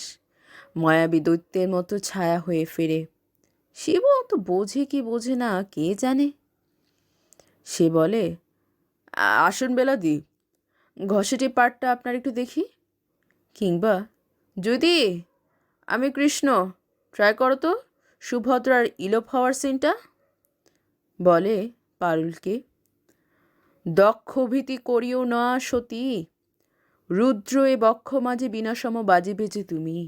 মায়াবী দৈত্যের মতো ছায়া হয়ে ফেরে। শিবু অত বোঝে কি বোঝে না কে জানে। সে বলে, আসুন বেলাদি, ঘষেটি পাটটা আপনার একটু দেখি। কিংবা, যদি আমি কৃষ্ণ, ট্রাই করো তো সুভদ্রার ইলোপ হওয়ার সিনটা। বলে পারুলকে, দক্ষ ভীতি করিও না সতী, রুদ্র এ বক্ষ মাঝে বিনাসম বাজিবে যে তুমি।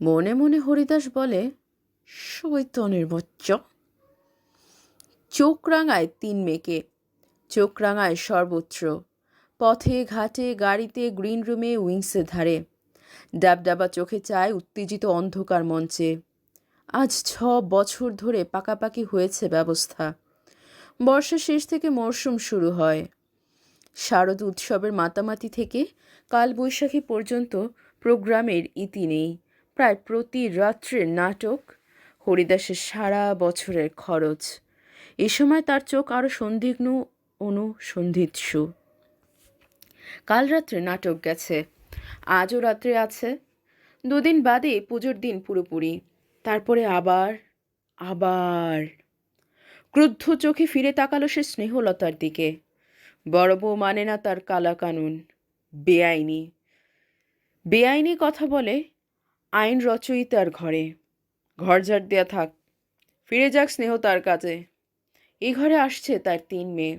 মনে মনে হরিদাস বলে, শয়তানের বাচ্চা। চোখ রাঙায় তিন মেয়েকে, চোখ রাঙায় সর্বত্র, পথে ঘাটে গাড়িতে গ্রিন রুমে উইংসের ধারে। ডাবডাবা চোখে চায় উত্তেজিত অন্ধকার মঞ্চে। আজ 6 বছর ধরে পাকাপাকি হয়েছে ব্যবস্থা। বর্ষার শেষ থেকে মরশুম শুরু হয়। শারদ উৎসবের মাতামাতি থেকে কালবৈশাখী পর্যন্ত প্রোগ্রামের ইতি নেই। প্রায় প্রতি রাত্রের নাটক, হরিদাসের সারা বছরের খরচ। এ সময় তার চোখ আরও সন্দিগ্ধ অনুসন্ধিৎসু। কাল রাত্রে নাটক গেছে, আজও রাত্রে আছে, 2 দিন বাদে পুজোর দিন পুরোপুরি। তারপরে আবার আবার। ক্রুদ্ধ চোখে ফিরে তাকালো সে স্নেহলতার দিকে। বড় বউ মানে না তার কালা কানুন, বেআইনি। বেআইনি কথা বলে আইন রচয়িতার ঘরে। ঘর ঝাড় দেয়া থাক, ফিরে যাক স্নেহ তার কাজে। এই ঘরে আসছে তার 3 মেয়ে।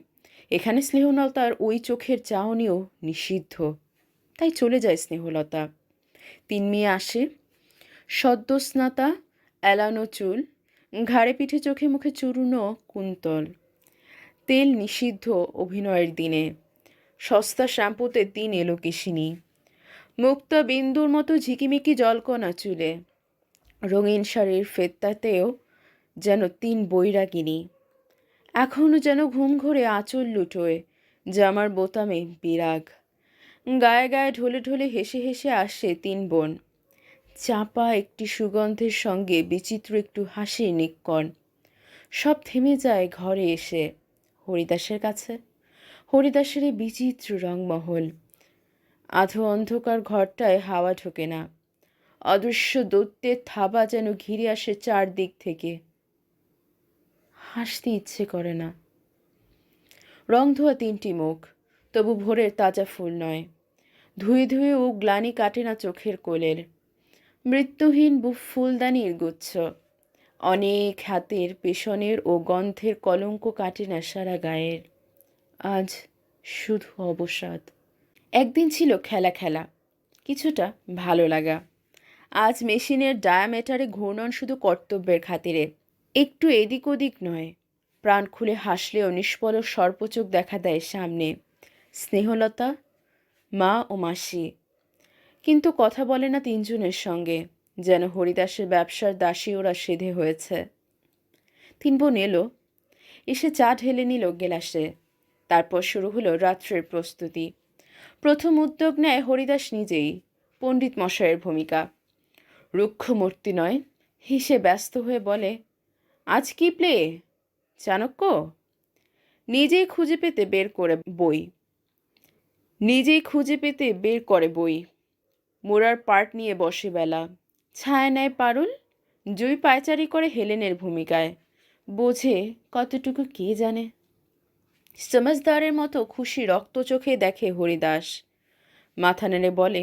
এখানে স্নেহলতার ওই চোখের চাহনিও নিষিদ্ধ। তাই চলে যায় স্নেহলতা। 3 মেয়ে আসে, সদ্যস্নাতা, এলানো চুল, ঘাড়ে পিঠে চোখে মুখে চূর্ণ কুন্তল। তেল নিষিদ্ধ অভিনয়ের দিনে। সস্তা শ্যাম্পুতে 3 এলোকেশিনী। মুক্তা বিন্দুর মতো ঝিকিমিকি জলকণা চুলে। রঙিন শাড়ির ফেত্তাতেও যেন 3 বৈরাগিনী। এখনও যেন ঘুম ঘরে আঁচল লুটোয়, জামার বোতামে বিরাগ। গায়ে গায়ে ঢলে ঢলে হেসে হেসে আসে 3 বোন। চাপা একটি সুগন্ধের সঙ্গে বিচিত্র একটু হাসির নিক্কণ। সব থেমে যায় ঘরে এসে হরিদাসের কাছে। হরিদাসের এই বিচিত্র রংমহল। আধো অন্ধকার ঘরটায় হাওয়া ঢোকে না। অদৃশ্য দৈত্যের থাবা যেন ঘিরে আসে 4 দিক থেকে। হাসতে ইচ্ছে করে না। রং ধোয়া 3টি মুখ, তবু ভোরের তাজা ফুল নয়। ধুয়ে ধুয়ে ও গ্লানি কাটে না চোখের কোলের। মৃত্যুহীন ফুলদানির গুচ্ছ। অনেক হাতের পেছনের ও গন্ধের কলঙ্ক কাটে না সারা গায়ের। আজ শুধু অবসাদ। একদিন ছিল খেলা খেলা, কিছুটা ভালো লাগা। আজ মেশিনের ডায়ামিটারে ঘূর্ণন শুধু কর্তব্যের খাতিরে, একটু এদিক ওদিক নয়। প্রাণ খুলে হাসলেও নিষ্পলক সর্পচোখ দেখা দেয় সামনে। স্নেহলতা, মা ও মাসি। কিন্তু কথা বলে না 3 জনের সঙ্গে। যেন হরিদাসের ব্যবসার দাসী ওরা সেধে হয়েছে। 3 বোন এলো, এসে চা ঢেলে নিল গেলাসে। তারপর শুরু হলো রাত্রের প্রস্তুতি। প্রথম উদ্যোগ নেয় হরিদাস নিজেই, পণ্ডিত মশাইয়ের ভূমিকা। রুক্ষ মূর্তি নয়, হেসে ব্যস্ত হয়ে বলে, আজ কি প্লে? চাণক্য? নিজেই খুঁজে পেতে বের করে বই। মোরার পার্ট নিয়ে বসে বেলা। ছায়া নেয় পারুল, জুই পায়চারি করে হেলেনের ভূমিকায়। বোঝে কতটুকু কে জানে। সমজদারের মতো খুশি রক্ত চোখে দেখে হরিদাস, মাথা নেড়ে বলে,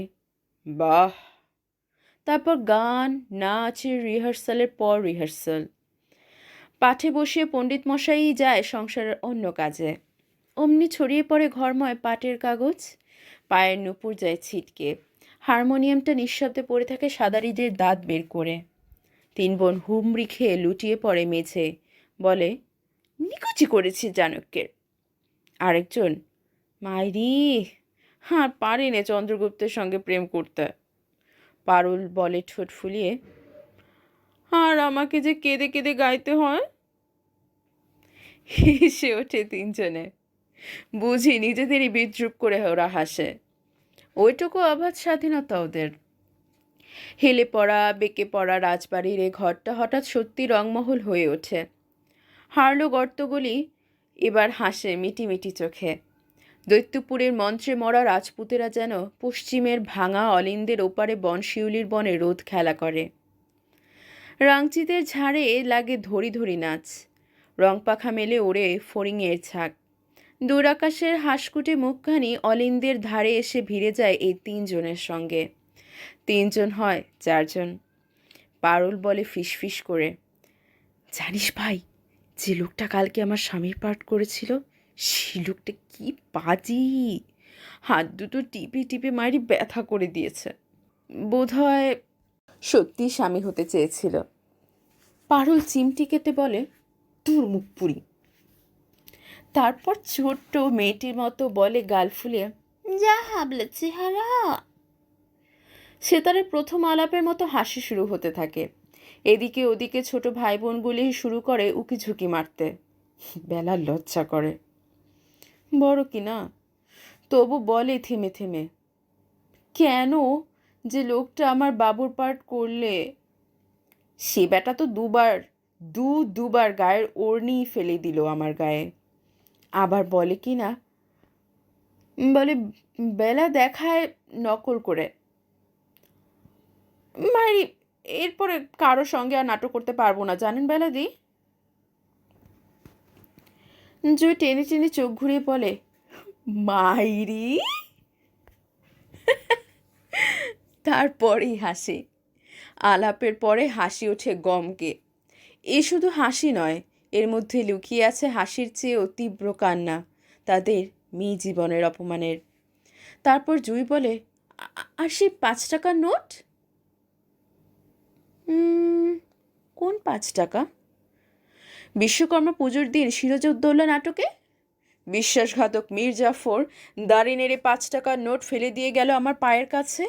বাহ। তারপর গান, নাচ, রিহার্সালের পর রিহার্সাল। পাঠে বসিয়ে পণ্ডিত মশাই যায় সংসারের অন্য কাজে। অমনি ছড়িয়ে পড়ে ঘরময় পাটের কাগজ, পায়ের নুপুর যায় ছিটকে। হারমোনিয়ামটা নিঃশব্দে পড়ে থাকে সাদারিদের দাঁত বের করে। 3 বোন হুমড়ি খেয়ে লুটিয়ে পড়ে মেঝে, বলে, নিকুচি করেছি চাণক্যের। আরেকজন, মাইরি, আর পারেনে চন্দ্রগুপ্তের সঙ্গে প্রেম করতে। পারুল বলে ঠোঁট ফুলিয়ে, আর আমাকে যে কেঁদে কেঁদে গাইতে হয়। হেসে ওঠে 3 জনে। বুঝি নিজেদেরই বিদ্রুপ করে ওরা হাসে। ওইটুকু অবাধ স্বাধীনতা ওদের। হেলে পড়া, বেঁকে পড়া রাজবাড়ির এ ঘরটা হঠাৎ সত্যি রংমহল হয়ে ওঠে। হারলো গর্তগুলি এবার হাসে মিটিমিটি চোখে। দৈত্যপুরের মন্ত্রে মরা রাজপুতেরা যেন পশ্চিমের ভাঙা অলিন্দের ওপারে বনশিউলির বনে রোদ খেলা করে। রাংচিদের ঝাড়ে লাগে ধরি ধরি নাচ। রংপাখা মেলে ওড়ে ফড়িংয়ের ছাক। দূর আকাশের হাঁসকুটে মুখখানি অলিন্দের ধারে এসে ভিড়ে যায় এই 3 জনের সঙ্গে। 3 জন হয় 4 জন। পারুল বলে ফিসফিস করে, জানিস ভাই, যে লোকটা কালকে আমার স্বামীর পাঠ করেছিল, সে লোকটা কি বাজি! হাত দুটো টিপে টিপে মারি ব্যথা করে দিয়েছে। বোধহয় সত্যি স্বামী হতে চেয়েছিল। পারুল চিমটি কেটে বলে, তোর মুখ পুরি। তারপর ছোট্ট মেয়েটির মতো বলে গাল ফুলিয়ে, যা হাবলে চেহারা। সেতারের প্রথম আলাপের মতো হাসি শুরু হতে থাকে। এদিকে ওদিকে ছোট ভাই বোনগুলি শুরু করে উকিঝুঁকি মারতে। বেলা লজ্জা করে, বড় কি না, তবু বলে থেমে থেমে, কেন যে লোকটা আমার বাবুর পাঠ করলে? সে বেটা তো দুবার গায়ের ওড়নি ফেলে দিল আমার গায়ে। আবার বলে কি না, বলে বেলা দেখায় নকল করে। মারি, এরপরে কারো সঙ্গে আর নাটক করতে পারবো না, জানেন বেলাদি। জুই টেনে টেনে চোখ ঘুরিয়ে বলে, মাইরি। তারপরেই হাসি। আলাপের পরে হাসি ওঠে গমকে। এ শুধু হাসি নয়, এর মধ্যে লুকিয়ে আছে হাসির চেয়েও তীব্র কান্না, তাদের মেয়ে জীবনের অপমানের। তারপর জুই বলে, আর সেই 5 টাকার নোট? কোন 5 টাকা? বিশ্বকর্মা পুজোর দিন সিরাজউদ্দৌলা নাটকে বিশ্বাসঘাতক মীর জাফর দাড়ি নেড়ে 5 টাকার নোট ফেলে দিয়ে গেল আমার পায়ের কাছে।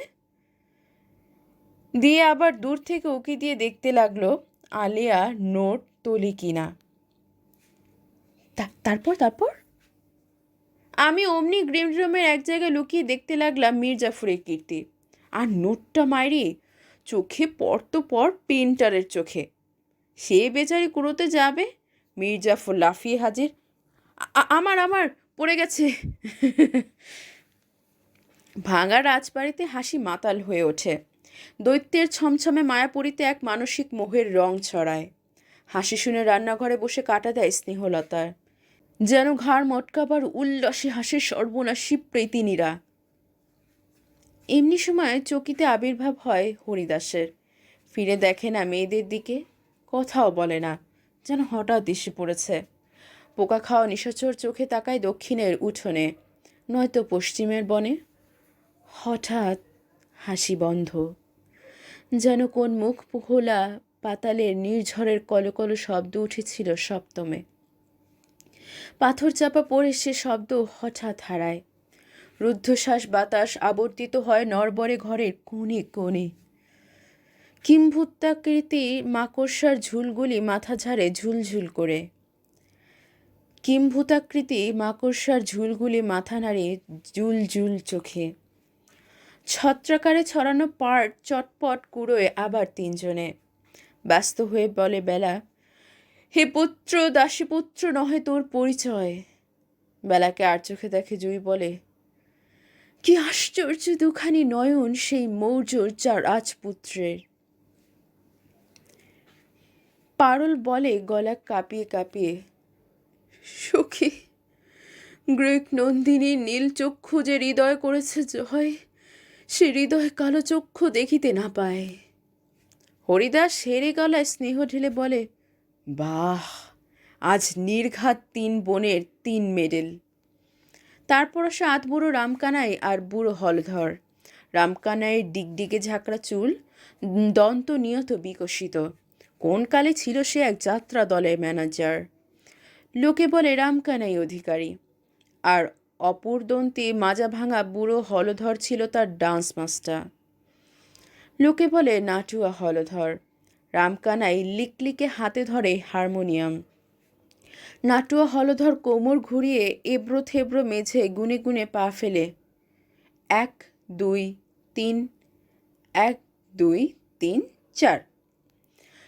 দিয়ে আবার দূর থেকে উকি দিয়ে দেখতে লাগলো আলিয়া নোট তোলে কিনা। তারপর আমি অমনি গ্রিন রুমের এক জায়গায় লুকিয়ে দেখতে লাগলাম মীর জাফরের কীর্তি। আর নোটটা মাইরি চোখে পড়তো পর পেন্টারের চোখে। সে বেচারি কুড়োতে যাবে, মীর জাফর লাফিয়ে হাজির, আমার পড়ে গেছে। ভাঙা রাজবাড়িতে হাসি মাতাল হয়ে ওঠে। দৈত্যের ছমছমে মায়াপুরীতে এক মানসিক মোহের রং ছড়ায়। হাসি শুনে রান্নাঘরে বসে কাটা দেয় স্নেহলতার, যেন ঘাড় মটকাবার উল্লাসে হাসে সর্বনাশী প্রেতিনীরা। এমনি সময় চকিতে আবির্ভাব হয় হরিদাসের। ফিরে দেখে না মেয়েদের দিকে, কথাও বলে না, যেন হঠাৎ এসে পড়েছে। পোকা খাওয়া নিশাচর চোখে তাকায় দক্ষিণের উঠোনে, নয়তো পশ্চিমের বনে। হঠাৎ হাসি বন্ধ, যেন কোন মুখ খোলা পাতালের নির্ঝরের কলকল শব্দ উঠেছিল সপ্তমে। পাথর চাপা পড়ে সে শব্দ হঠাৎ হারায়। রুদ্ধশ্বাস বাতাস আবর্তিত হয় নরবরে ঘরের কোণে কোণে। কিম্ভূতাকৃতি মাকড়সার ঝুলগুলি মাথা ঝাড়ে ঝুলঝুল করে। কিম্ভূতাকৃতি মাকড়সার ঝুলগুলি মাথা নাড়ে জুলজুল চোখে। ছত্রাকারে ছড়ানো পার্ট চটপট কুড়োয় আবার তিনজনে। ব্যস্ত হয়ে বলে বেলা, হে পুত্র দাসীপুত্র নহে তোর পরিচয়। বেলাকে আর চোখে দেখে জুই বলে, কি আশ্চর্য দুখানি নয়ন সেই মৌর্যর রাজপুত্রের। পারুল বলে গলা কাঁপিয়ে কাঁপিয়ে, সখী, গ্রীক নন্দিনীর নীল চক্ষু যে হৃদয় করেছে জয়, সে হৃদয় কালো চক্ষু দেখিতে না পায়। হরিদাস হেরে গলায় স্নেহ ঢেলে বলে, বাহ, আজ নির্ঘাত 3 বোনের 3 মেডেল। তারপর আসে বুড়ো রামকানাই আর বুড়ো হলধর। রামকানাইয়ের ডিগডিগে ঝাঁকড়া চুল, দন্ত নিয়ত বিকশিত। কোন কালে ছিল সে এক যাত্রা দলের ম্যানেজার। লোকে বলে রামকানাই অধিকারী। আর অপরদন্তি মাজা ভাঙা বুড়ো হলধর ছিল তার ডান্স মাস্টার। লোকে বলে নাটুয়া হলধর। রামকানাই লিকলিকে হাতে ধরে হারমোনিয়াম। নাটুয়া হলধর কোমর ঘুরিয়ে এবড়ো থেবড়ো মেঝে গুনে গুনে পা ফেলে। 1 2 3, 1 2 3 4।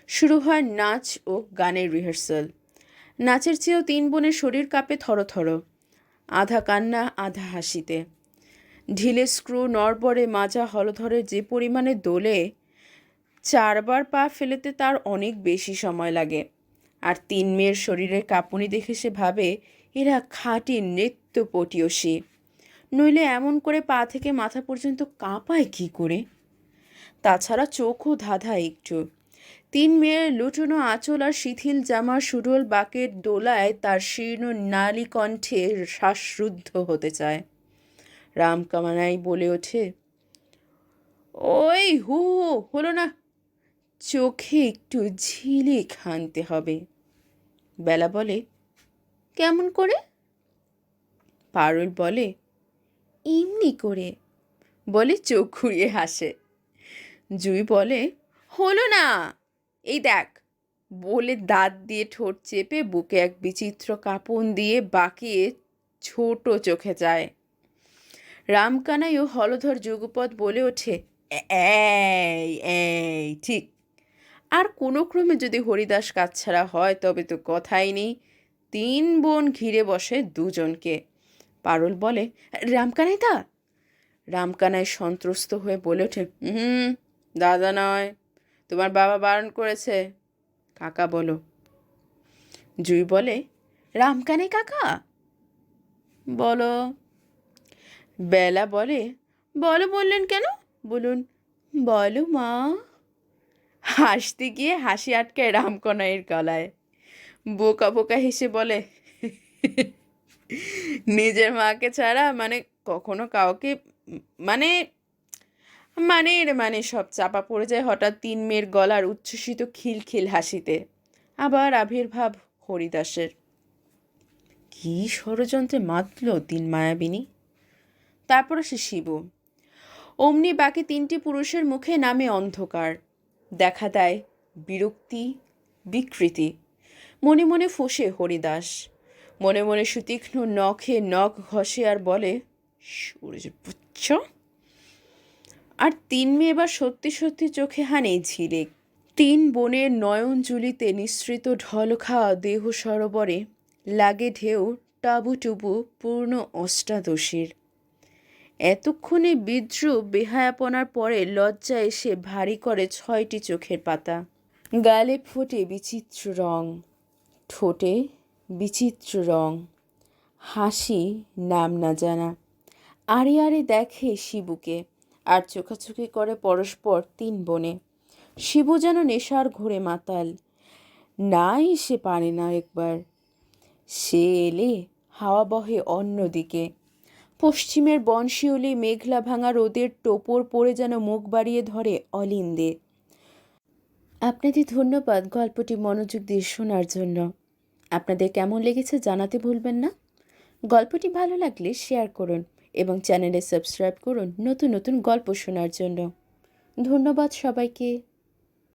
শুরু হয় নাচ ও গানের রিহার্সাল। নাচের চেয়েও 3 বোনের শরীর কাঁপে থরথর, আধা কান্না আধা হাসিতে। ঢিলে স্ক্রু নড়বড়ে মাজা হলধরের যে পরিমাণে দোলে, 4 বার পা ফেলেতে তার অনেক বেশি সময় লাগে। আর 3 মেয়ের শরীরের কাঁপুনি দেখে সে ভাবে এরা খাঁটি নৃত্যপটীয়সী, নইলে এমন করে পা থেকে মাথা পর্যন্ত কাঁপায় কি করে। তাছাড়া চোখও ধাঁধা একটু। 3 মেয়ের লুটোনো আঁচল আর শিথিল জামার সুডোল বাকের দোলায় তার শীর্ণ নালী কণ্ঠে শ্বাসরুদ্ধ হতে চায়। রামকানাই বলে ওঠে, ওই হু হলো না, চোখে একটু ঝিলিক আনতে হবে। বেলা বলে, কেমন করে? পারুল বলে, এমনি করে, বলে চোখ ঘুরিয়ে হাসে। জুই বলে, হলো না, এই দেখ, বলে দাঁত দিয়ে ঠোঁট চেপে বুকে এক বিচিত্র কাঁপন দিয়ে বাঁকিয়ে ছোট চোখে যায়। রামকানাই ও হলধর যুগপৎ বলে ওঠে, এই এই ঠিক। আর কোনো ক্রমে যদি হরিদাস কাছছাড়া হয় তবে তো কথাই নেই। 3 বোন ঘিরে বসে 2 জনকে। পারুল বলে, রামকানাই দা? রামকানাই সন্ত্রস্ত হয়ে বলে ওঠে, দাদা নয়, তোমার বাবা বারণ করেছে। কাকা বলো। জুই বলে, রামকানাই কাকা? বলো। বেলা বলে, বলো বললেন কেন? বলুন, বলো মা। হাসতে গিয়ে হাসি আটকায় রামকানাইয়ের গলায়। বোকা বোকা হেসে বলে, নিজের মাকে ছাড়া মানে কখনো কাউকে মানে মানে মানে সব চাপা পড়ে যায় হঠাৎ 3 মেয়ের গলার উচ্ছ্বসিত খিলখিল হাসিতে। আবার আবির্ভাব হরিদাসের। কি ষড়যন্ত্রে মাতল 3 মায়াবিনী। তারপর আসে শিবু। অমনি বাকি 3টি পুরুষের মুখে নামে অন্ধকার, দেখা দেয় বিরক্তি, বিকৃতি। মনে মনে ফোঁসে হরিদাস, মনে মনে সুতীক্ষ্ণ নখে নখ ঘষে আর বলে, সূর্যপুচ্ছ। আর 3 মেয়ে এবার সত্যি সত্যি চোখে হানে ঝিলিক। 3 বোনের নয়ন জুলিতে নিঃসৃত ঢল খাওয়া দেহ সরোবরে লাগে ঢেউ টাবুটুবু পূর্ণ অষ্টাদশীর। এতক্ষণে বিদ্রুপ বেহায়াপনার পরে লজ্জা এসে ভারী করে 6টি চোখের পাতা। গালে ফোটে বিচিত্র রং, ঠোঁটে বিচিত্র রং, হাসি নাম না জানা। আড়ে আড়ে দেখে শিবুকে, আর চোখাচোখি করে পরস্পর 3 বোনে। শিবু যেন নেশার ঘোরে মাতাল, নাই সে পারে না একবার। সে এলে হাওয়া বহে অন্যদিকে। পশ্চিমের বনশিউলি মেঘলা ভাঙা রোদের টোপর পড়ে যেন মুখ বাড়িয়ে ধরে অলিন্দে। আপনাদের ধন্যবাদ গল্পটি মনোযোগ দিয়ে শোনার জন্য। আপনাদের কেমন লেগেছে জানাতে ভুলবেন না। গল্পটি ভালো লাগলে শেয়ার করুন এবং চ্যানেলে সাবস্ক্রাইব করুন নতুন নতুন গল্প শোনার জন্য। ধন্যবাদ সবাইকে।